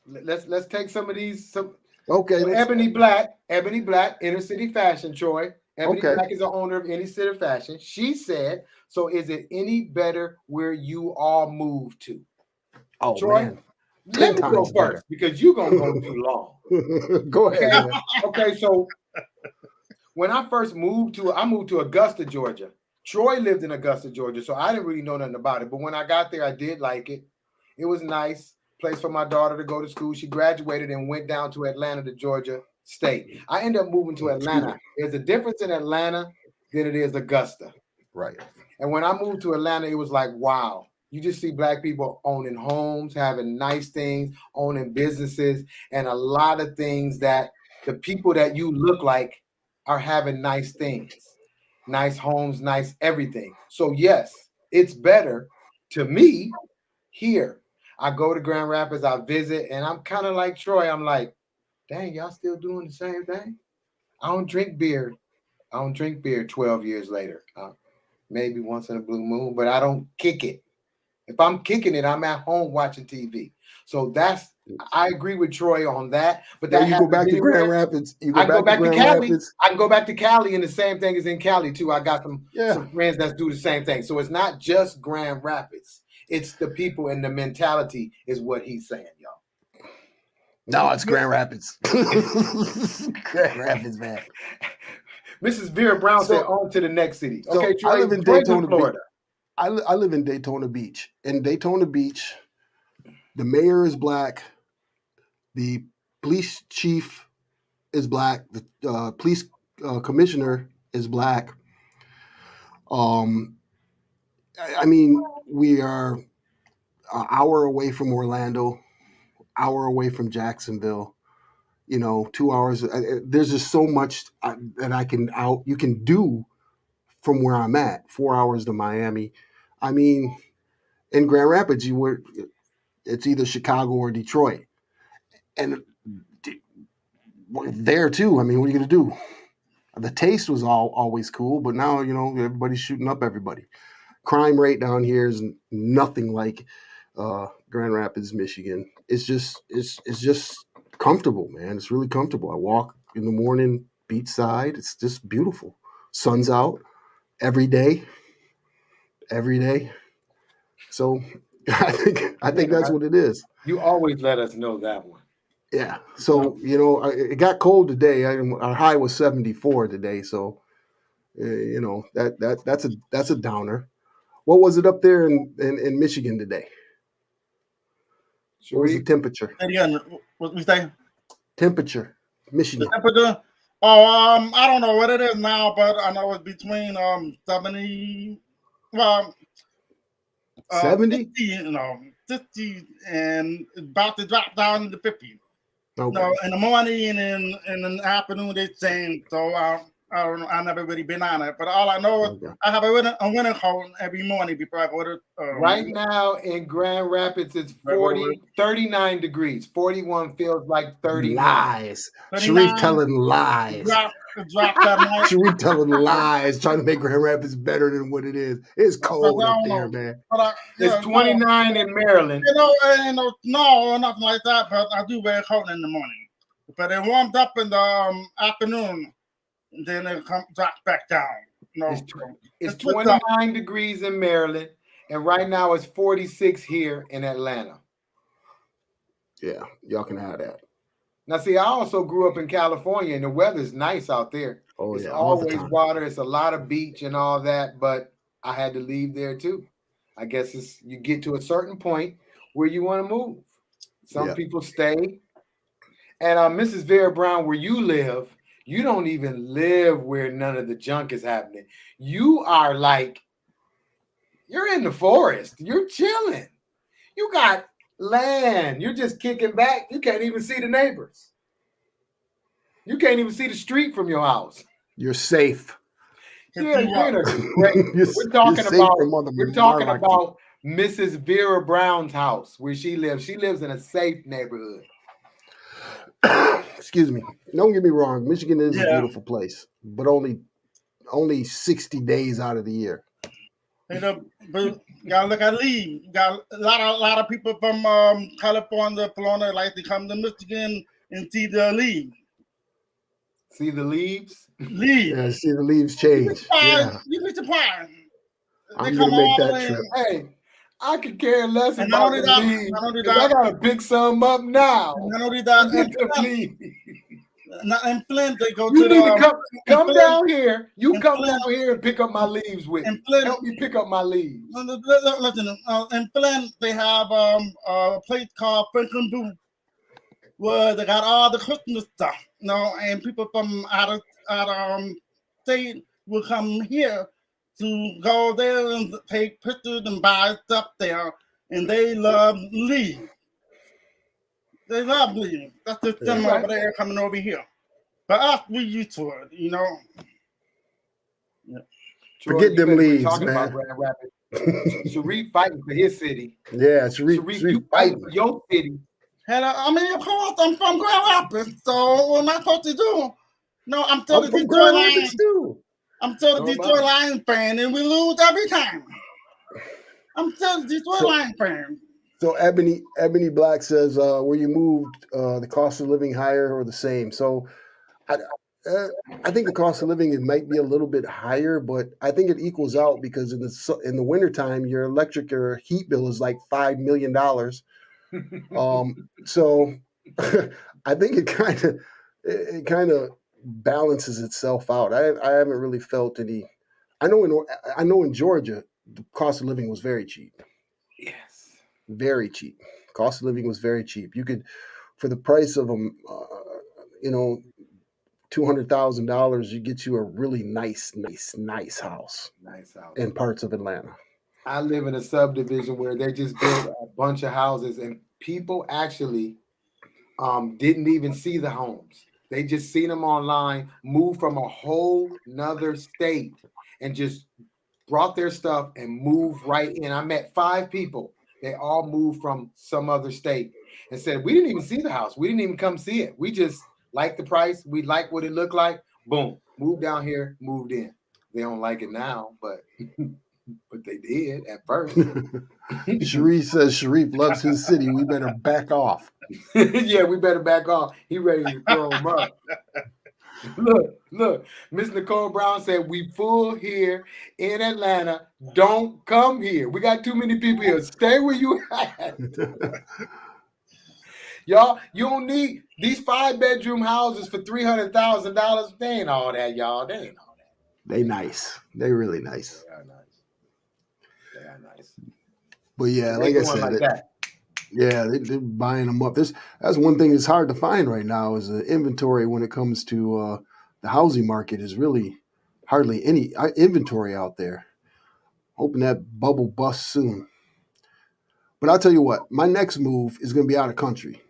Let's take some of these. Okay. So Ebony Black, Inner City Fashion, Troy. Ebony Black is the owner of Inner City Fashion. She said, so is it any better where you all moved to? Oh, Troy, man. Let me go first because you're going to go too long. Go ahead. Okay, so when I first moved to Augusta, Georgia. Troy lived in Augusta, Georgia, so I didn't really know nothing about it. But when I got there, I did like it. It was nice. Place for my daughter to go to school. She graduated and went down to Atlanta to Georgia State. I ended up moving to Atlanta. There's a difference in Atlanta than it is Augusta. Right. And when I moved to Atlanta, it was like, wow. You just see Black people owning homes, having nice things, owning businesses, and a lot of things that the people that you look like are having nice things. Nice homes, nice everything. So yes, it's better to me here. I go to Grand Rapids, I visit, and I'm kind of like Troy. I'm like, dang, y'all still doing the same thing? I don't drink beer. 12 years later. Maybe once in a blue moon, but I don't kick it. If I'm kicking it, I'm at home watching TV. So I agree with Troy on that. But that you go back to Grand Rapids. I go back to Cali. I can go back to Cali, and the same thing is in Cali too. I got some friends that do the same thing. So it's not just Grand Rapids. It's the people and the mentality is what he's saying, y'all. No, it's Grand Rapids. Grand Rapids, man. Mrs. Vera Brown said, on to the next city. Okay, Troy, I live in Daytona, Florida. I live in Daytona Beach. In Daytona Beach, the mayor is Black. The police chief is Black. The police commissioner is Black. I mean, we are an hour away from Orlando, hour away from Jacksonville. 2 hours. There's just so much that you can do from where I'm at. 4 hours to Miami. I mean, in Grand Rapids, it's either Chicago or Detroit, and there too. I mean, what are you gonna do? The taste was always cool, but now everybody's shooting up everybody. Crime rate down here is nothing like Grand Rapids, Michigan. It's just comfortable, man. It's really comfortable. I walk in the morning, beachside. It's just beautiful. Sun's out every day. So I think that's what it is. You always let us know that one. Yeah. So it got cold today. Our high was 74 today. So that's a downer. What was it up there in Michigan today? What was the temperature? Again, what we say? Temperature, Michigan. The temperature? I don't know what it is now, but I know it's between 70. 70? 50, and it's about to drop down to 50. Okay. No, in the morning and in the afternoon they change. So I don't know. I never really been on it, but all I know is Okay. I have a winter coat every morning before I go to. Right now in Grand Rapids, it's 39 degrees. 41 feels like 39. Lies. 39. Sharif telling lies. Drop that night. Sharif telling lies, trying to make Grand Rapids better than what it is. It's cold up there, man. But It's 29 in Maryland. Ain't no snow or nothing like that, but I do wear a coat in the morning. But it warms up in the afternoon, then it drops back down. No, it's 29 degrees in Maryland, and right now it's 46 here in Atlanta. Yeah, y'all can have that. Now, see, I also grew up in California, and the weather's nice out there. Oh, it's yeah, all the always time. water. It's a lot of beach and all that, but I had to leave there too. I guess you get to a certain point where you want to move. Some people stay. And Mrs. Vera Brown, where you live, you don't even live where none of the junk is happening. You are like, you're in the forest. You're chilling. You got land. You're just kicking back. You can't even see the neighbors. You can't even see the street from your house. You're safe. Yeah, you're great. We're talking about Mrs. Vera Brown's house where she lives. She lives in a safe neighborhood. Excuse me. Don't get me wrong. Michigan is a beautiful place, but only 60 days out of the year. But you gotta look at Lee. You got a lot of people from California, Florida, like to come to Michigan and see the leaves. See the leaves? Leaves. Yeah, see the leaves change. You'd be surprised. I'm gonna make that trip. Hey, I could care less about the leaves. I gotta pick some up now. Not only that, in Flint, they go you to need to come down here. You come down here and pick up my leaves with me. Help me pick up my leaves. Listen, in Flint, they have a place called Franklin Booth where they got all the Christmas stuff. And people from out of state will come here to go there and take pictures and buy stuff there. And they love leaves. They love leaves. That's the them over there coming over here. But us, we used to it, Yeah. Forget them leaves, talking man. About Grand Rapids. Sharif fighting for his city. Yeah, Sharif you fighting for your city. And of course, I'm from Grand Rapids, so what am I supposed to do? No, I'm still the Detroit Lions. I'm still the Detroit Lions fan, and we lose every time. I'm still the Detroit Lions fan. So Ebony Black says, where you moved, the cost of living higher or the same? So I think the cost of living, it might be a little bit higher, but I think it equals out because in the wintertime, your electric or heat bill is like $5 million. So I think it kind of balances itself out. I haven't really felt any. I know in Georgia, the cost of living was very cheap. Yes, very cheap. Cost of living was very cheap. You could, for the price of $200,000, you get you a really nice house. Nice house in parts of Atlanta. I live in a subdivision where they just built a bunch of houses, and people actually didn't even see the homes. They just seen them online, moved from a whole nother state, and just brought their stuff and moved right in. I met 5 people. They all moved from some other state and said, we didn't even see the house. We didn't even come see it. We just liked the price. We liked what it looked like. Boom. Moved down here, moved in. They don't like it now, but they did at first. Sharif says Sharif loves his city. We better back off. Yeah, we better back off. He ready to throw him up. Look. Miss Nicole Brown said, we full here in Atlanta. Don't come here. We got too many people here. Stay where you at. Y'all, you don't need these 5-bedroom houses for $300,000. They ain't all that, y'all. They ain't all that. They nice. They really nice. They are nice. But yeah, like I said, they're buying them up. That's one thing that's hard to find right now is the inventory when it comes to the housing market is really hardly any inventory out there. Hoping that bubble busts soon. But I'll tell you what, my next move is going to be out of country.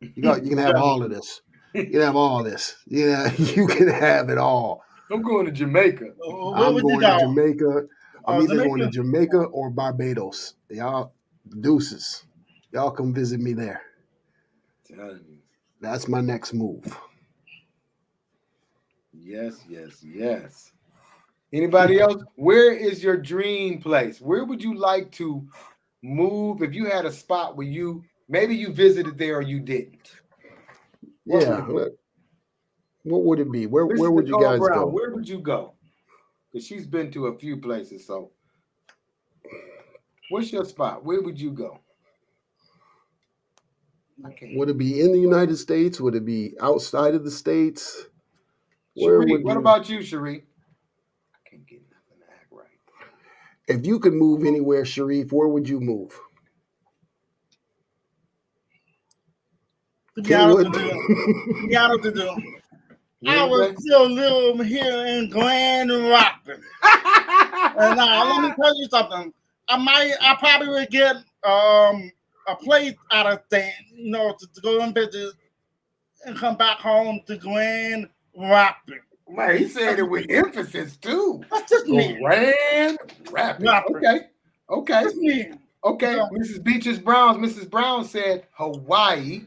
You can have all of this. You can have all this. Yeah, you can have it all. I'm going to Jamaica. Where I'm would you going to go? Jamaica. I'm either going to Jamaica. Jamaica or Barbados. Y'all deuces. Y'all come visit me there. Telling you. That's my next move. Yes, yes, yes. Anybody else? Where is your dream place? Where would you like to move if you had a spot where maybe you visited there or you didn't? What would Yeah. it be? What would it be? Where Mrs. would you Nicole guys Brown, go? where would you go? Because she's been to a few places. So, what's your spot? Where would you go? Would it be in the United States? Would it be outside of the States? Where Cherie, would what you? about you, Cherie? I can't get nothing to act right. If you could move anywhere, Sharif, where would you move? To be honest Kenwood? with you, I What was is still living here in Grand Rapids. And now let me tell you something. I probably would get a place out of thing, to go and visit and come back home to Grand Rapids. Man, he said it with emphasis too. That's just me. Grand Rapids. Okay. Just me. Okay. So, Mrs. Brown said Hawaii.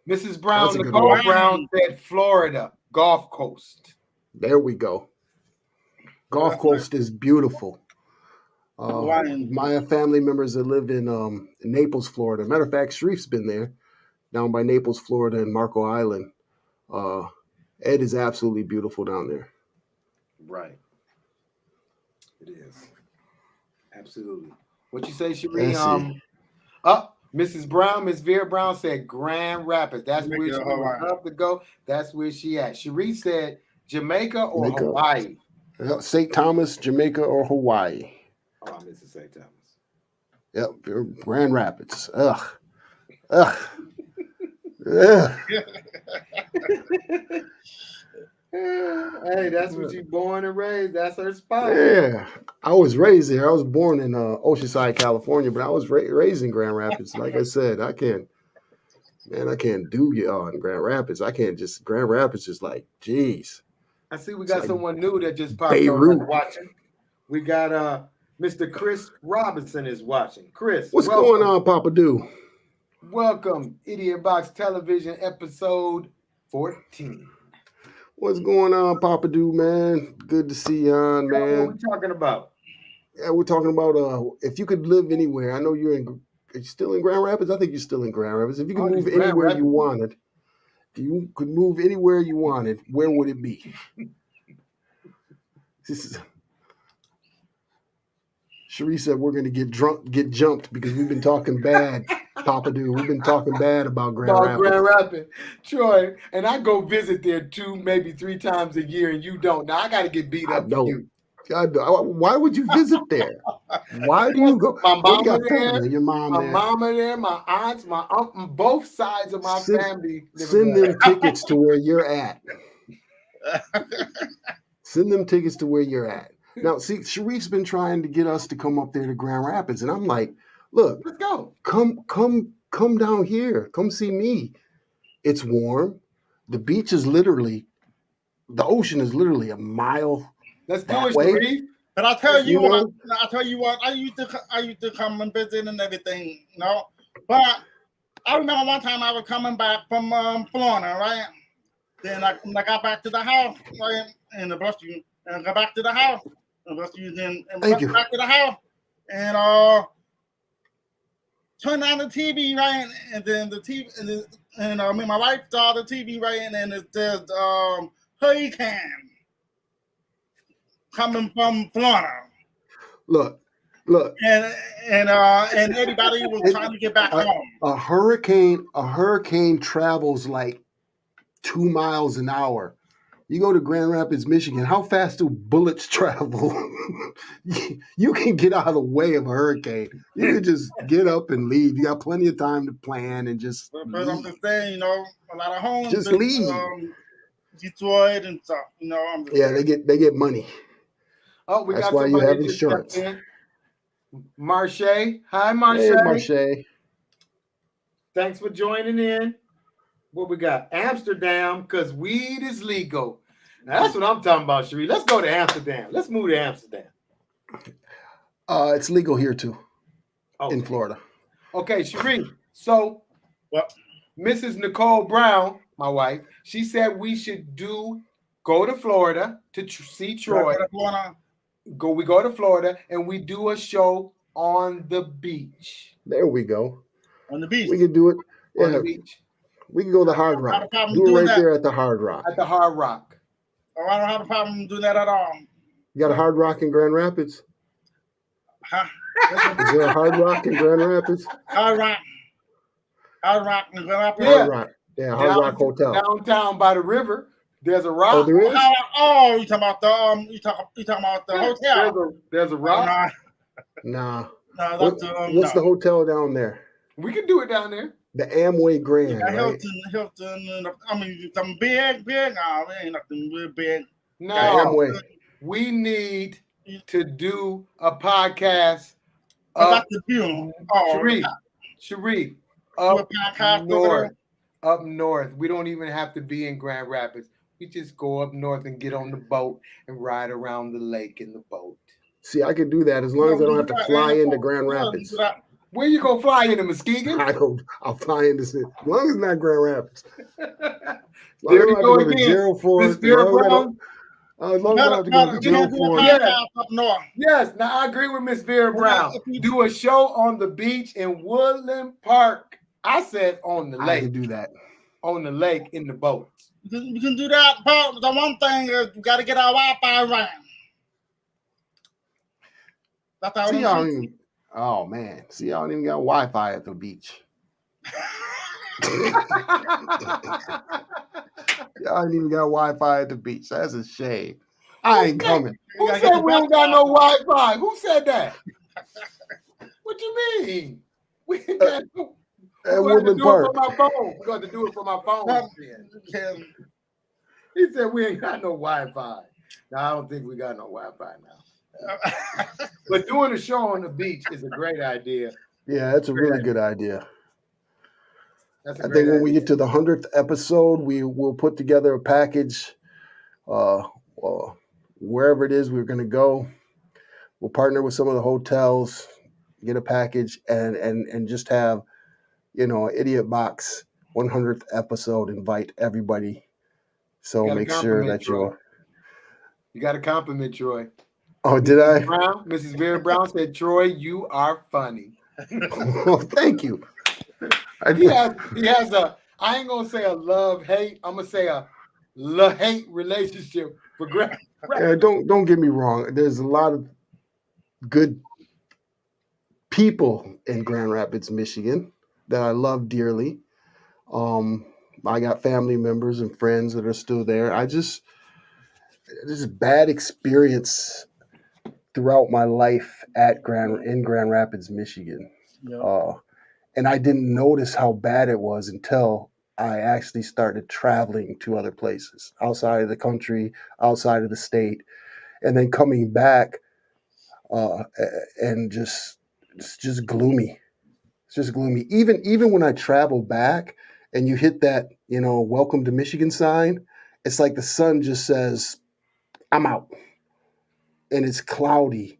Mrs. Brown, That's a good Nicole one. Brown said Florida, Gulf Coast. There we go. Gulf Coast is beautiful. My family members that live in Naples, Florida. Matter of fact, Sharif's been there, down by Naples, Florida, and Marco Island. It is absolutely beautiful down there. Right. It is. Absolutely. What you say, Cherie? Mrs. Brown, Miss Vera Brown said Grand Rapids. That's where she would love to go. That's where she at. Cherie said Jamaica or Hawaii. St. Thomas, Jamaica, or Hawaii. Oh, I missed St. Thomas. Yep, Grand Rapids. Ugh. Hey, that's what you born and raised. That's her spot. Yeah, I was raised there. I was born in Oceanside, California, but I was raised in Grand Rapids. Like I said, I can't do in Grand Rapids. Grand Rapids is like, geez. I see we got like someone new that just popped on watching. We got Mr. Chris Robinson is watching. Chris, what's going on, Papa Do? Welcome, Idiotbox Television episode 14. What's going on, Papa Do, man? Good to see you on, man. What are we talking about? Yeah, we're talking about if you could live anywhere. I know are you still in Grand Rapids? I think you're still in Grand Rapids. If you could move anywhere you wanted, if you could move anywhere you wanted, where would it be? Cherie said we're going to get jumped because we've been talking bad, Papa Do. We've been talking bad about Grand Rapids. Troy, and I go visit there 2, maybe 3 times a year, and you don't. Now I got to get beat up for you. Why would you visit there? Why do you go? My mama there, your mom there. My mama there, my aunts, my uncle, both sides of my family. Send them tickets to where you're at. Send them tickets to where you're at. Now, see, Sharif's been trying to get us to come up there to Grand Rapids, and I'm like, look, let's go. Come down here. Come see me. It's warm. The beach is the ocean is literally a mile. Let's do it, Sharif. But I'll tell you what. I used to come and visit and everything, But I remember one time I was coming back from Florida, right? Then I got back to the house, right? And the bus you and got back to the house. And bus you then back to the house and turned on the TV, right? And then the TV and my wife saw the TV, right? And then it says hurricane coming from Florida. Look. And everybody was trying to get back home. A hurricane travels like 2 miles an hour. You go to Grand Rapids, Michigan, how fast do bullets travel? You can get out of the way of a hurricane. You can just get up and leave. You got plenty of time to plan and just But I'm just saying, a lot of homes just leave. Detroit and stuff, they get money. Oh, That's why you have insurance. Marche. Hi, Marche. Hey, Marche. Thanks for joining in. What we got? Amsterdam, because weed is legal. Now, that's what I'm talking about, Cherie. Let's go to Amsterdam. Let's move to Amsterdam. It's legal here too, Okay. in Florida. Okay, Cherie. So, Well, Mrs. Nicole Brown, my wife, she said we should go to Florida to see Troy. We go to Florida and we do a show on the beach. There we go. On the beach. We can do it. On Yeah, the beach. we can go to the Hard Rock. Do it right there at the Hard Rock. At the Hard Rock. Oh, I don't have a problem doing that at all. You got a Hard Rock in Grand Rapids? Huh? Is there a Hard Rock in Grand Rapids? Hard Rock. Hard Rock in Grand Rapids. Hard Rock. Yeah, Hard Rock Hotel. Downtown by the river. There's a rock. Oh, there is? Oh, you talking about the you talking about the hotel? There's a rock. Nah. No, What's the hotel down there? We can do it down there. The Amway Grand, right? Hilton. I mean, some big. No, it ain't nothing real big. No, Amway. we need to do a podcast. About the view. Sharif, up north. We don't even have to be in Grand Rapids. We just go up north and get on the boat and ride around the lake in the boat. See, I could do that as long as I don't have to fly into Grand Rapids. Where you gonna fly into, Muskegon? I'll fly into as long as it's not Grand Rapids. There you go again. Miss Vera Brown. As long as I have to go to Gerald Ford. Yes, now I agree with Miss Vera Brown. Do a show on the beach in Woodland Park. I said on the lake. I can do that. On the lake in the boats. You can do that, but the one thing is we got to get our Wi-Fi right. That's how oh man, see, y'all don't even got Wi-Fi at the beach. Y'all ain't even got Wi-Fi at the beach. That's a shame. I ain't coming. Who said we don't got no Wi-Fi? Who said that? What you mean? We ain't got no. We're going to do it from my phone. We're going to do it from my phone. He said we ain't got no Wi-Fi. No, I don't think we got no Wi-Fi now. But doing a show on the beach is a great idea. Yeah, that's a really good idea. I think when we get to the 100th episode, we will put together a package. Wherever it is we're going to go, we'll partner with some of the hotels, get a package, and just have, Idiotbox 100th episode. Invite everybody. So make sure that you got to compliment Troy. Oh, did I? Mrs. Vera Brown said, "Troy, you are funny." Oh, thank you. He has a. I ain't gonna say a love-hate. I'm gonna say a love-hate relationship for Grand Rapids. Don't get me wrong. There's a lot of good people in Grand Rapids, Michigan, that I love dearly. I got family members and friends that are still there. There's a bad experience throughout my life in Grand Rapids, Michigan. Yeah. And I didn't notice how bad it was until I actually started traveling to other places outside of the country, outside of the state, and then coming back and it's just gloomy. It's just gloomy. Even when I travel back and you hit that, welcome to Michigan sign, it's like the sun just says, I'm out. And it's cloudy.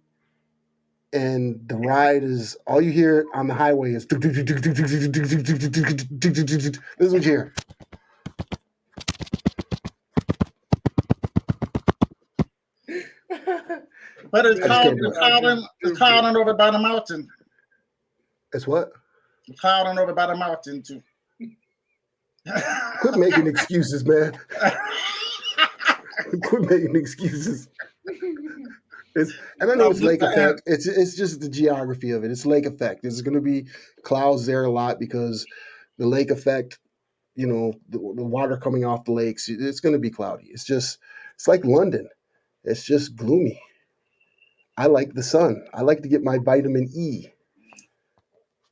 And the ride is, all you hear on the highway is, this is what you hear. But it's clouding over by the mountain. It's what? It's clouding over by the mountain, too. Quit making excuses, man. Quit making excuses. And I know it's lake effect. It's just the geography of it. It's lake effect. There's going to be clouds there a lot because the lake effect, the water coming off the lakes, it's going to be cloudy. It's like London. It's just gloomy. I like the sun. I like to get my vitamin E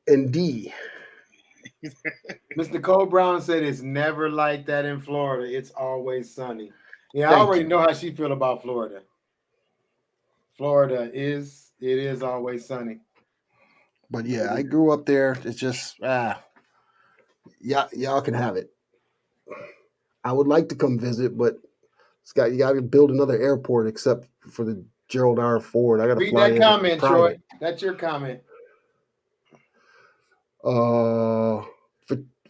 and D. Miss Nicole Brown said it's never like that in Florida. It's always sunny. Yeah, I already know how she feel about Florida. Florida is always sunny. But yeah, I grew up there. It's just y'all can have it. I would like to come visit, but You got to build another airport except for the Gerald R. Ford. I got to Read fly that in comment, private. Troy. That's your comment.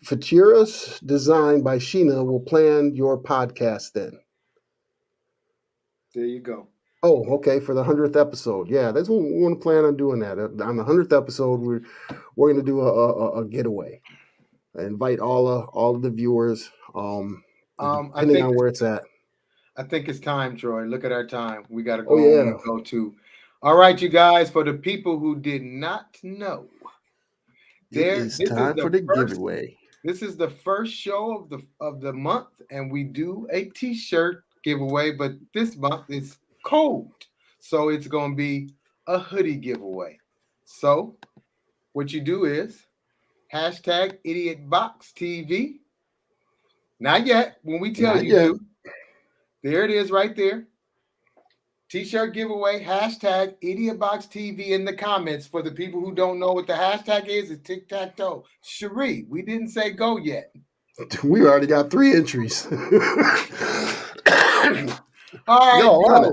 Fatura's design by Sheena will plan your podcast then. There you go. Oh, okay, for the 100th episode. Yeah, that's what we want to plan on doing that. On the 100th episode, we're going to do a getaway. I invite all of the viewers, depending on where it's at. I think it's time, Troy. Look at our time. We got to go Oh, yeah. on and go to. All right, you guys, for the people who did not know, It's time for the giveaway. This is the first show of the month, and we do a T-shirt giveaway, but this month is cold, so it's going to be a hoodie giveaway. So what you do is hashtag Idiotbox TV. Not yet. When we tell Not you yet. to, there it is right there. T-shirt giveaway, hashtag Idiotbox TV in the comments. For the people who don't know what the hashtag is, it's tic-tac-toe. Cherie, we didn't say go yet. We already got 3 entries. All right,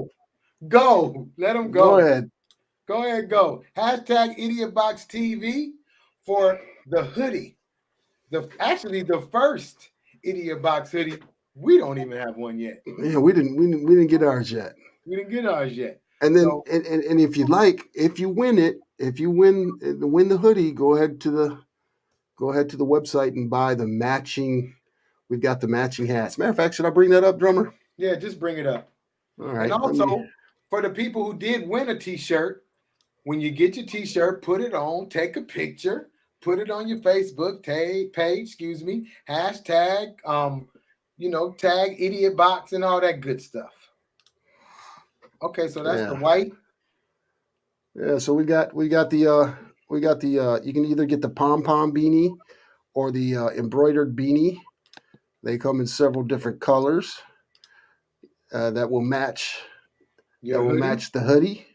go. Let them go. Go ahead. Go ahead, go. Hashtag Idiotbox TV for the hoodie. Actually, the first Idiotbox hoodie. We don't even have one yet. Yeah, we didn't get ours yet. We didn't get ours yet. And then, and if you win the hoodie, go ahead to the website and buy the matching. We've got the matching hats. Matter of fact, should I bring that up, drummer? Yeah, just bring it up. All right. And also, for the people who did win a T-shirt, when you get your T-shirt, put it on, take a picture, put it on your Facebook page. Hashtag, tag Idiotbox and all that good stuff. Okay, so that's the white. Yeah, so we got the you can either get the pom-pom beanie or the embroidered beanie. They come in several different colors that will match the hoodie.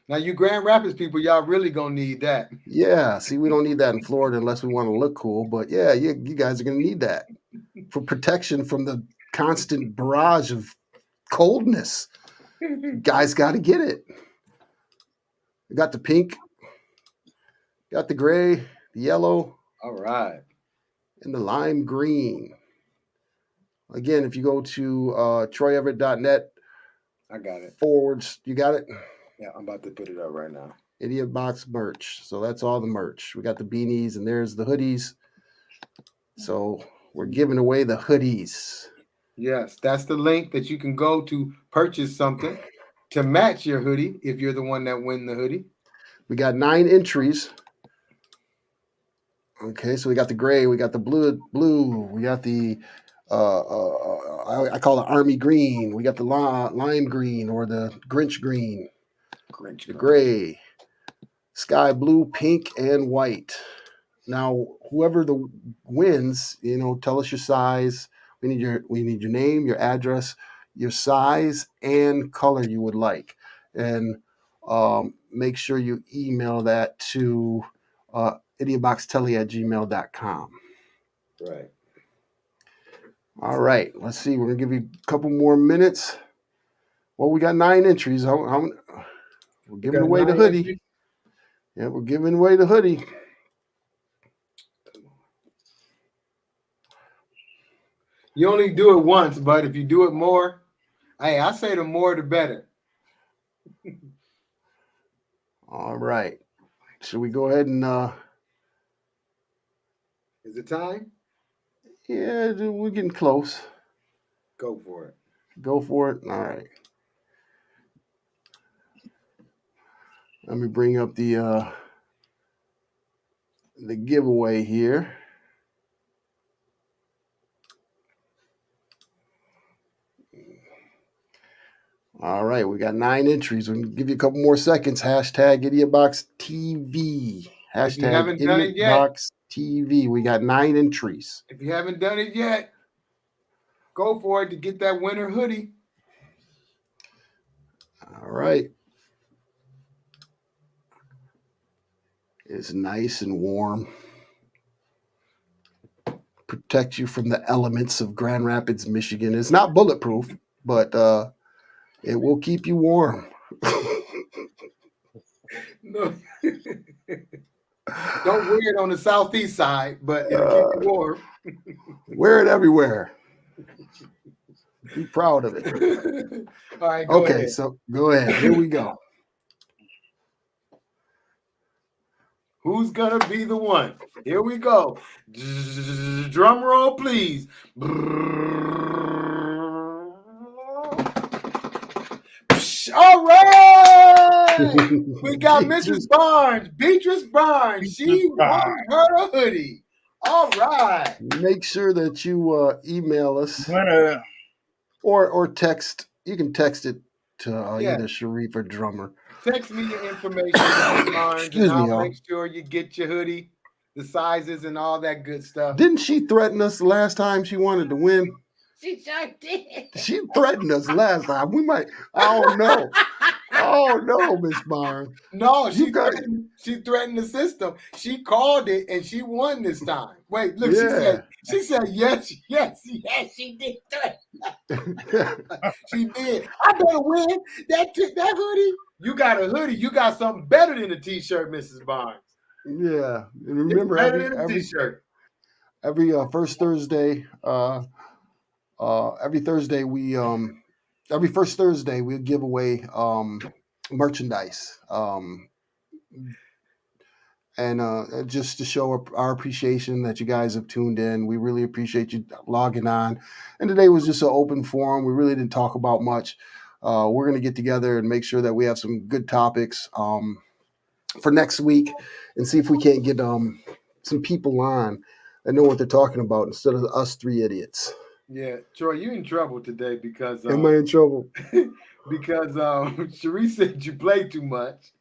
Now, you Grand Rapids people, y'all really gonna need that. Yeah, see, we don't need that in Florida unless we want to look cool. But yeah, you guys are gonna need that for protection from the constant barrage of coldness. You guys got to get it. We got the pink, got the gray, the yellow. All right. And the lime green. Again, if you go to troyeverett.net. I got it. Forwards, you got it? Yeah, I'm about to put it up right now. Idiotbox merch. So that's all the merch. We got the beanies and there's the hoodies. So we're giving away the hoodies. Yes, that's the link that you can go to purchase something to match your hoodie if you're the one that win the hoodie. We got 9 entries. Okay, so we got the gray, we got the blue, we got the I call it army green. We got the lime green or the Grinch green. The gray, sky blue, pink, and white. Now, whoever wins, tell us your size. We need your name, your address, your size, and color you would like, and make sure you email that to idiotboxtele@gmail.com. Right. All right. Let's see. We're gonna give you a couple more minutes. Well, we got 9 entries. We're giving away the hoodie. Entries? Yeah, we're giving away the hoodie. You only do it once, but if you do it more, I say the more the better. All right. Should we go ahead and is it time? Yeah, we're getting close. Go for it. Go for it. All right. Let me bring up the giveaway here. All right, we got 9 entries. We'll give you a couple more seconds. Hashtag Idiotbox TV. Hashtag Idiotbox TV. We got 9 entries. If you haven't done it yet, go for it to get that winter hoodie. All right. It's nice and warm. Protect you from the elements of Grand Rapids, Michigan. It's not bulletproof, but it will keep you warm. No. Don't wear it on the southeast side, but it'll keep you warm. Wear it everywhere. Be proud of it. All right, go Okay, ahead. so go ahead. Here we go. Who's gonna be the one? Here we go. Drum roll, please. All right, we got Mrs. Barnes, Beatrice Barnes. She won her a hoodie. All right. Make sure that you email us Winner. or text. You can text it to Yeah. either Sharif or Drummer. Text me your information, Mrs. Barnes, Excuse and me, I'll y'all. make sure you get your hoodie, the sizes, and all that good stuff. Didn't she threaten us the last time she wanted to win? She sure did. She threatened us last time. We might. I don't know. Oh no, Miss Barnes. No, You got it. she threatened the system. She called it and she won this time. Wait, look, Yeah. she said yes, she did threaten. She did. I better win that hoodie. You got a hoodie. You got something better than a t-shirt, Mrs. Barnes. Yeah. And remember, It's better than a t-shirt. every first Thursday, every first Thursday we give away merchandise, and just to show our appreciation that you guys have tuned in. We really appreciate you logging on. And today was just an open forum. We really didn't talk about much. We're going to get together and make sure that we have some good topics for next week, and see if we can't get some people on that know what they're talking about instead of us three idiots. Yeah, Troy, you in trouble today because Am I in trouble? because Cherie said you play too much.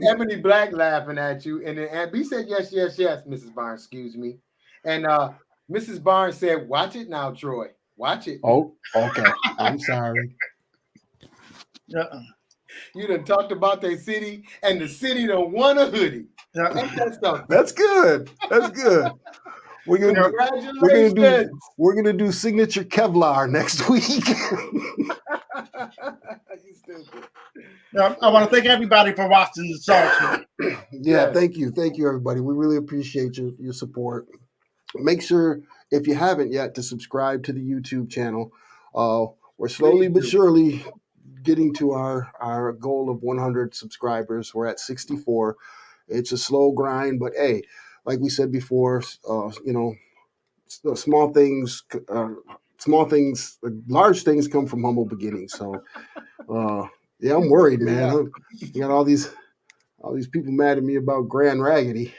Ebony Black laughing at you, and then B said yes, Mrs. Barnes, excuse me. And Mrs. Barnes said, watch it now, Troy. Watch it. Oh, okay. I'm sorry. Yeah. You done talked about their city, and the city done won a hoodie. Yeah. Ain't that something? That's good. That's good. We're gonna do signature Kevlar next week. You stupid. Yeah, I want to thank everybody for watching the show. Yeah, Yes. thank you, everybody. We really appreciate your support. Make sure, if you haven't yet, to subscribe to the YouTube channel. We're slowly but surely getting to our goal of 100 subscribers. We're at 64. It's a slow grind, but hey, like we said before, small things, large things come from humble beginnings. So, yeah, I'm worried, man. You got all these people mad at me about Grand Raggedy.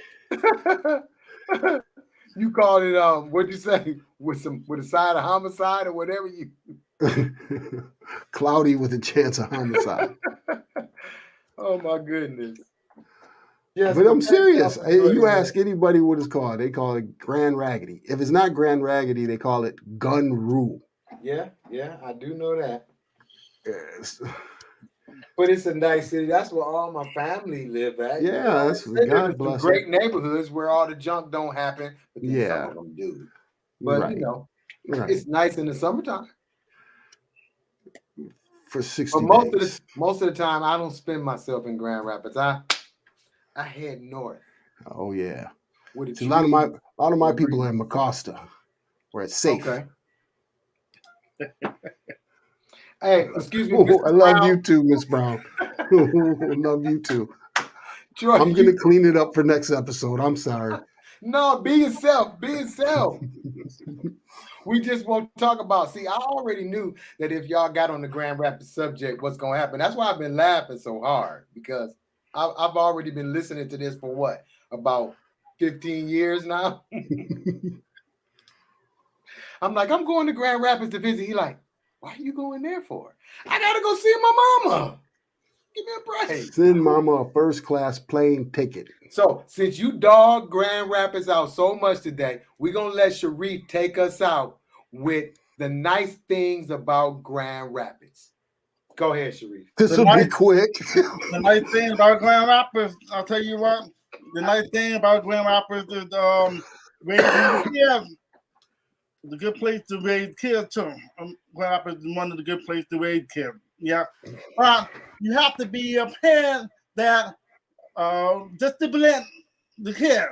You called it what'd you say? With a side of homicide or whatever you Cloudy with a chance of homicide. Oh my goodness. Yes, But I'm serious. You ask anybody what it's called, they call it Grand Raggedy. If it's not Grand Raggedy, they call it Gun Rule. Yeah, I do know that. Yes. But it's a nice city. That's where all my family live at. Yeah, that's what God bless great it. neighborhoods where all the junk don't happen. But then some of them do. But Right. It's nice in the summertime. For 60 But days. most of the time, I don't spend myself in Grand Rapids. I head north. Oh yeah. With See, a lot of my people are in Mecosta, where it's safe. Okay. Hey, excuse me. I love you too, Miss Brown. Love you too. Troy, I'm gonna clean it up for next episode. I'm sorry. No, be yourself. Be yourself. We just won't talk about. See, I already knew that if y'all got on the Grand Rapids subject, what's gonna happen. That's why I've been laughing so hard, because I've already been listening to this for what, about 15 years now. I'm like, I'm going to Grand Rapids to visit. He like, why are you going there for? I gotta go see my mama. Give me a break. Send mama a first-class plane ticket. So since you dog Grand Rapids out so much today, we're gonna let Sharif take us out with the nice things about Grand Rapids. Go ahead, Sharif. This will be quick. The nice thing about Grand Rapids, I'll tell you what. The nice thing about Grand Rapids is It's a good place to raise kids too. Grand Rapids is one of the good places to raise kids. Yeah, but you have to be a parent that discipline the kid.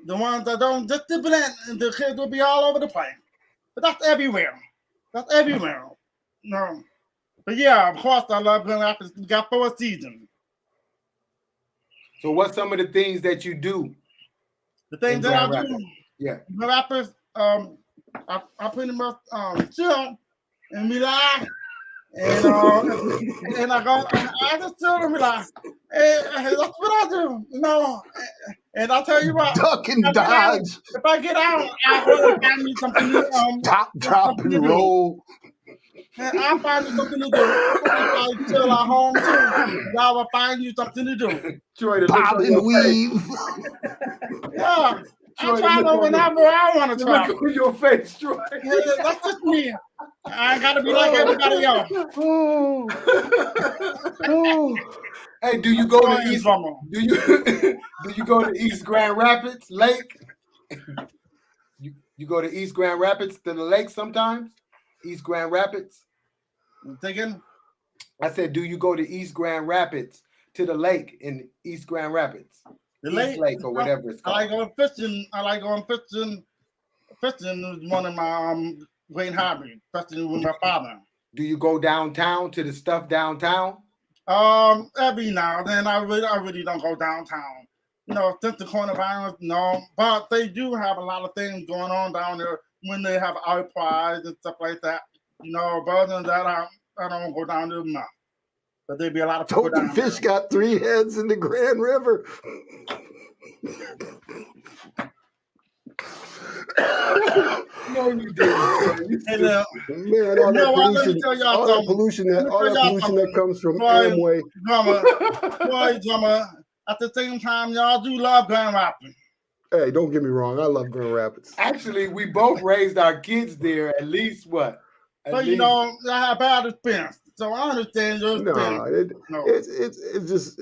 The ones that don't discipline, the kids will be all over the place. But that's everywhere. That's everywhere. No. But yeah, of course, I love Grand Rapids. We got 4 seasons. So what's some of the things that you do? The things that I do, yeah. Grand Rapids, I pretty much chill and relax. And I just chill and relax. And that's what I do, you know. And I'll tell you what, duck and dodge. If I get out, I'll find me something to stop, drop, and roll. And I'll find you something to do. I'll chill at home too. I will find you something to do. Troy, pop and weave. Yeah. I travel whenever I want to travel. Look at your face, Troy. That's just me. I ain't gotta be like everybody else. Hey, do you go to East? Do you go to East Grand Rapids Lake? You go to East Grand Rapids to the lake sometimes? East Grand Rapids? I'm thinking. I said, do you go to East Grand Rapids to the lake in East Grand Rapids? The lake or whatever it's called. I like going fishing. I like going fishing. Fishing is one of my great hobbies, especially with my father. Do you go downtown to the stuff downtown? Every now and then. I really don't go downtown. You know, since the coronavirus, no. But they do have a lot of things going on down there when they have art prize and stuff like that. You know, but other than that, I don't go down there much. But there'd be a lot of people down there. Fish got 3 heads in the Grand River. No, you didn't. Man, all that pollution that comes from Amway. Drummer. At the same time, y'all do love Grand Rapids. Hey, don't get me wrong. I love Grand Rapids. Actually, we both raised our kids there. At least what? But you know, I have bad experience. So I understand your it's just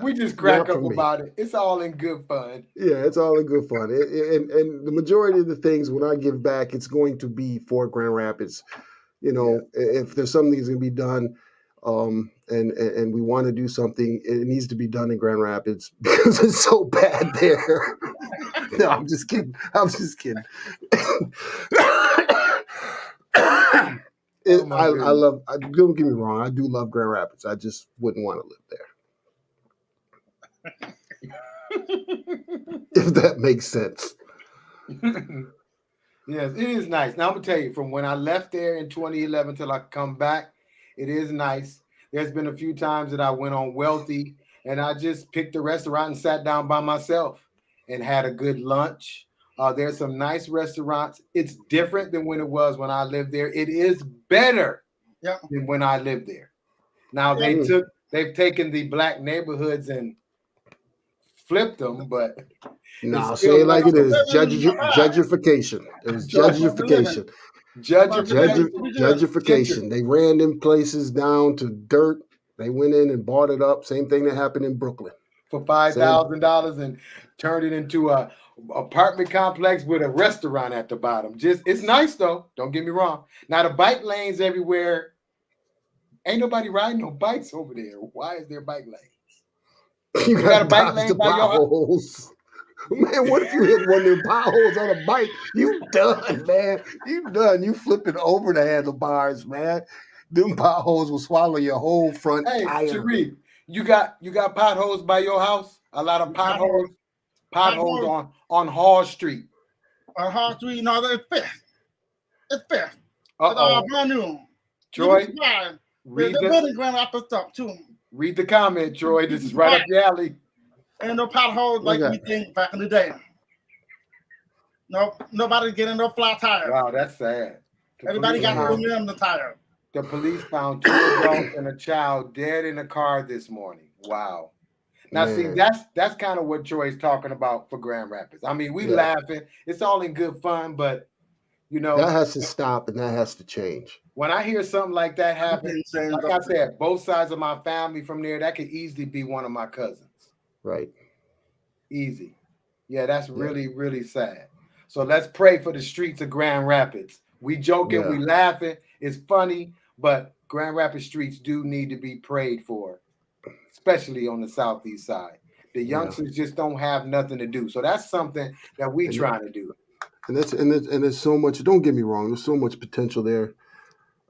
we just crack up about it. It's all in good fun. Yeah, it's all in good fun. And the majority of the things when I give back, it's going to be for Grand Rapids. You know, if there's something that's going to be done, and we want to do something, it needs to be done in Grand Rapids because it's so bad there. No, I'm just kidding. Don't get me wrong, I do love Grand Rapids. I just wouldn't want to live there. If that makes sense. Yes, it is nice. Now I'm gonna tell you, from when I left there in 2011 till I come back, it is nice. There's been a few times that I went on Wealthy and I just picked a restaurant and sat down by myself and had a good lunch. There's some nice restaurants. It's different than when it was when I lived there. It is better than when I lived there. Now they've taken the black neighborhoods and flipped them, but no, say it like it is. Judgification. It was judgification. Judgification. They ran them places down to dirt. They went in and bought it up. Same thing that happened in Brooklyn. For $5,000 and turned it into a apartment complex with a restaurant at the bottom. It's nice though. Don't get me wrong. Now the bike lanes everywhere. Ain't nobody riding no bikes over there. Why is there bike lanes? You got a bike lane by your house? Man, what if you hit one of them potholes on a bike? You done, man. You done. You flipping over the handlebars, man. Them potholes will swallow your whole front tire. Sharif, you got potholes by your house? A lot of potholes on Hall Street. On Hall Street, no, it's fair. It's fair. Brand new. Troy, they're building Grand Rapids stuff too. Read the comment, Troy. This is right up your alley. Ain't no potholes like we think back in the day. No, nobody getting no flat tires. Wow, that's sad. Everybody got to remember the tire. The police found 2 adults and a child dead in a car this morning. Wow. Now, see, that's kind of what Troy's talking about for Grand Rapids. I mean, we laughing. It's all in good fun, but, you know. That has to stop and that has to change. When I hear something like that happen, like I said, both sides of my family from there, that could easily be one of my cousins. Right. Easy. Yeah, that's really, really sad. So let's pray for the streets of Grand Rapids. We joking, we laughing, it's funny, but Grand Rapids streets do need to be prayed for, especially on the southeast side. The youngsters just don't have nothing to do. So that's something that we trying to do. And there's so much. Don't get me wrong. There's so much potential there.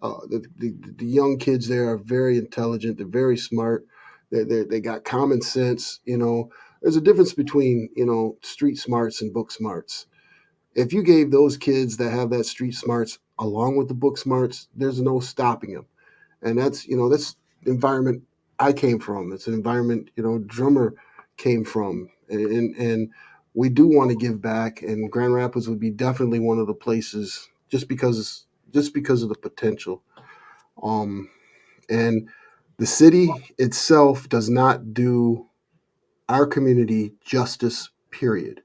The young kids there are very intelligent. They're very smart. They got common sense. You know, there's a difference between, you know, street smarts and book smarts. If you gave those kids that have that street smarts along with the book smarts, there's no stopping them. And that's, you know, that's the environment I came from. It's an environment, you know, Drummer came from. And we do want to give back, and Grand Rapids would be definitely one of the places just because of the potential. And the city itself does not do our community justice, period.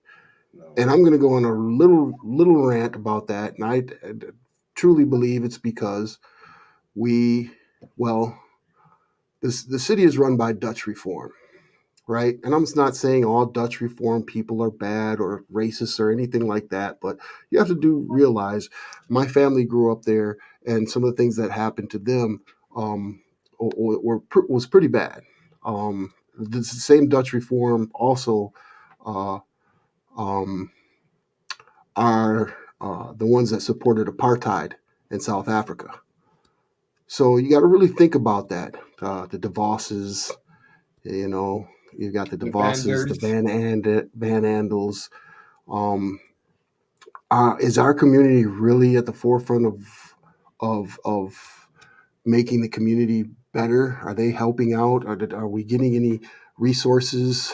And I'm going to go on a little rant about that. And I truly believe it's because the city is run by Dutch reform, right? And I'm not saying all Dutch reform people are bad or racist or anything like that, but you have to realize my family grew up there, and some of the things that happened to them was pretty bad. The same Dutch reform also are the ones that supported apartheid in South Africa. So you got to really think about that. The DeVosses, you know, you got the DeVosses, the Van Andels. Is our community really at the forefront of making the community better? Are they helping out? Are we getting any resources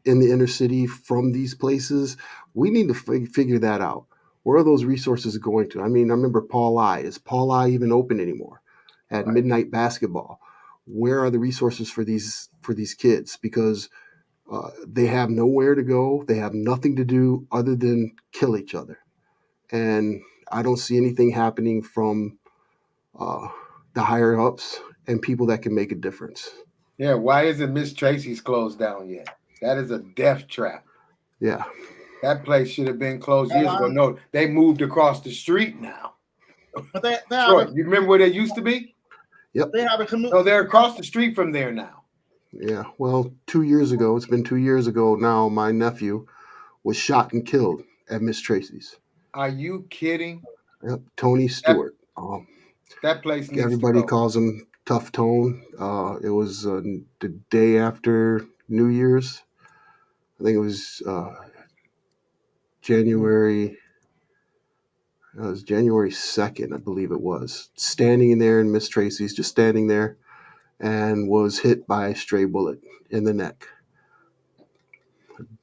in the inner city from these places? We need to figure that out. Where are those resources going to? I mean, I remember Paul I. Is Paul I even open anymore? At midnight basketball, where are the resources for these kids? Because they have nowhere to go. They have nothing to do other than kill each other. And I don't see anything happening from the higher ups and people that can make a difference. Yeah, why isn't Miss Tracy's closed down yet? That is a death trap. Yeah. That place should have been closed years ago. No, they moved across the street now. But they Troy, you remember where they used to be? Yep. They have a community. No, they're across the street from there now. Yeah. Well, 2 years ago, it's been 2 years ago now, my nephew was shot and killed at Miss Tracy's. Are you kidding? Yep. Tony Stewart. That place needs everybody to go. calls him Tough Tone. It was the day after New Year's. I think it was January 2nd, I believe it was. Standing in there in Miss Tracy's, just standing there, and was hit by a stray bullet in the neck.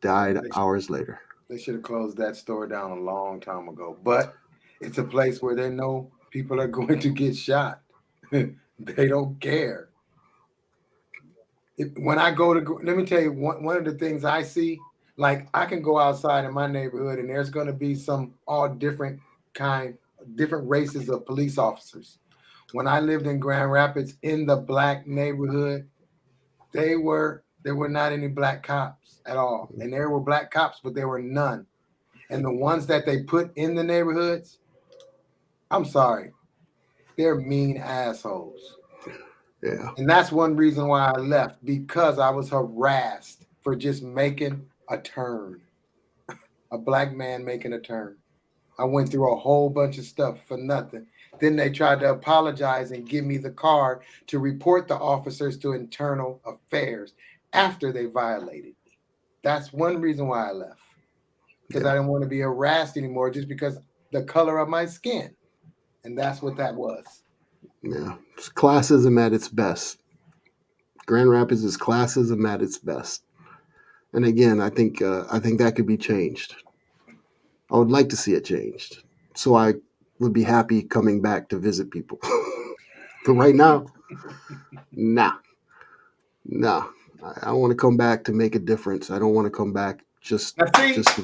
Died hours later. They should have closed that store down a long time ago. But it's a place where they know people are going to get shot. They don't care. When I go to, let me tell you, one of the things I see, like I can go outside in my neighborhood and there's going to be all different races of police officers. When I lived in Grand Rapids in the black neighborhood, there were not any black cops at all. And there were black cops, but there were none. And the ones that they put in the neighborhoods, I'm sorry, they're mean assholes. Yeah. And that's one reason why I left, because I was harassed for just making a turn. A black man making a turn. I went through a whole bunch of stuff for nothing. Then they tried to apologize and give me the card to report the officers to internal affairs after they violated me. That's one reason why I left. Because I didn't want to be harassed anymore just because the color of my skin. And that's what that was. Yeah. It's classism at its best. Grand Rapids is classism at its best. And again, I think that could be changed. I would like to see it changed. So I would be happy coming back to visit people. But right now, nah. I want to come back to make a difference. I don't want to come back just to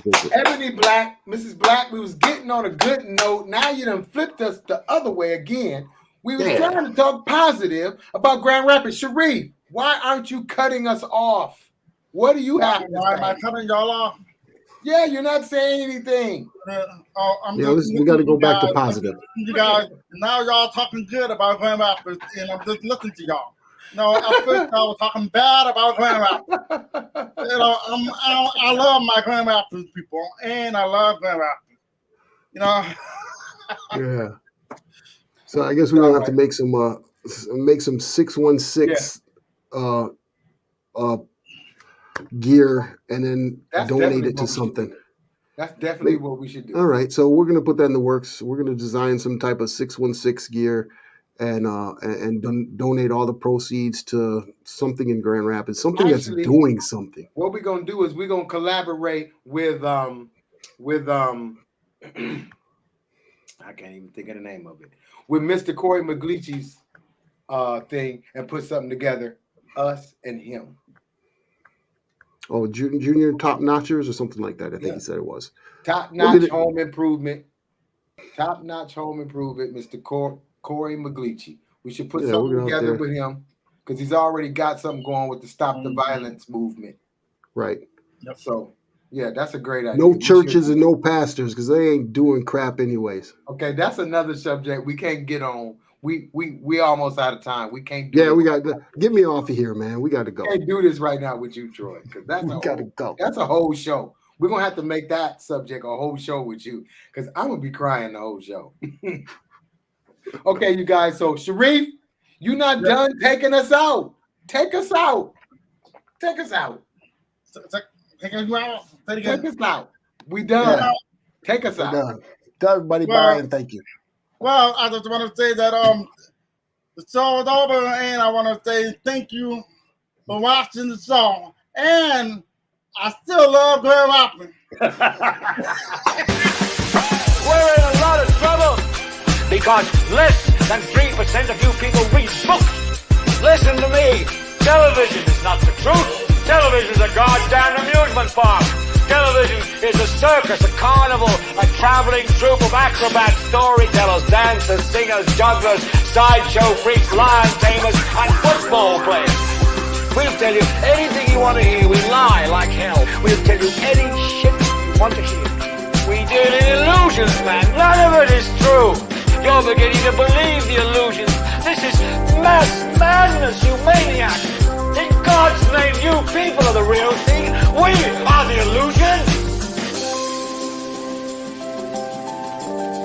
visit. Ebony Black, Mrs. Black, we was getting on a good note. Now you done flipped us the other way again. We were trying to talk positive about Grand Rapids. Sharif, why aren't you cutting us off? What do you have to say? Why am I cutting y'all off? Yeah, you're not saying anything. We got to go back to positive. You guys, now y'all talking good about Grand Rapids, and I'm just listening to y'all. No, at first y'all were talking bad about Grand Rapids. You know, I love my Grand Rapids people, and I love Grand Rapids. You know. Yeah. So I guess we're gonna have to make some 616 gear and then donate it to something. That's definitely what we should do. All right, so we're gonna put that in the works. We're gonna design some type of 616 gear and donate all the proceeds to something in Grand Rapids, something that's doing something. What we're gonna do is we're gonna collaborate with I can't even think of the name of it, with Mr. Corey McGleachy's thing, and put something together, us and him. Oh, junior top notchers or something like that. I think he said it was top notch home improvement. Top notch home improvement, Mr. Corey McGleachy. We should put something together with him because he's already got something going with the Stop the Violence movement. Right. Yep. So yeah, that's a great idea. No churches and no pastors because they ain't doing crap anyways. Okay, that's another subject we can't get on. We almost out of time. We can't do we got to get me off of here, man. We got to go. We can't do this right now with you, Troy, because that's a whole show. We're gonna have to make that subject a whole show with you, because I'm gonna be crying the whole show. Okay, you guys. So Sharif, you're not done taking us out. Take us out. Take us out. Take us out. We done. Yeah. Take us out. Done. Tell everybody bye and thank you. Well, I just want to say that the show is over, and I want to say thank you for watching the show. And I still love Grand Rapids. We're in a lot of trouble because less than 3% of you people read books. Listen to me. Television is not the truth. Television is a goddamn amusement park. Television is a circus, a carnival, a traveling troupe of acrobats, storytellers, dancers, singers, jugglers, sideshow freaks, lion tamers, and football players. We'll tell you anything you want to hear. We lie like hell. We'll tell you any shit you want to hear. We deal in illusions, man. None of it is true. You're beginning to believe the illusions. This is mass madness, you maniac. In God's name, you people are the real thing.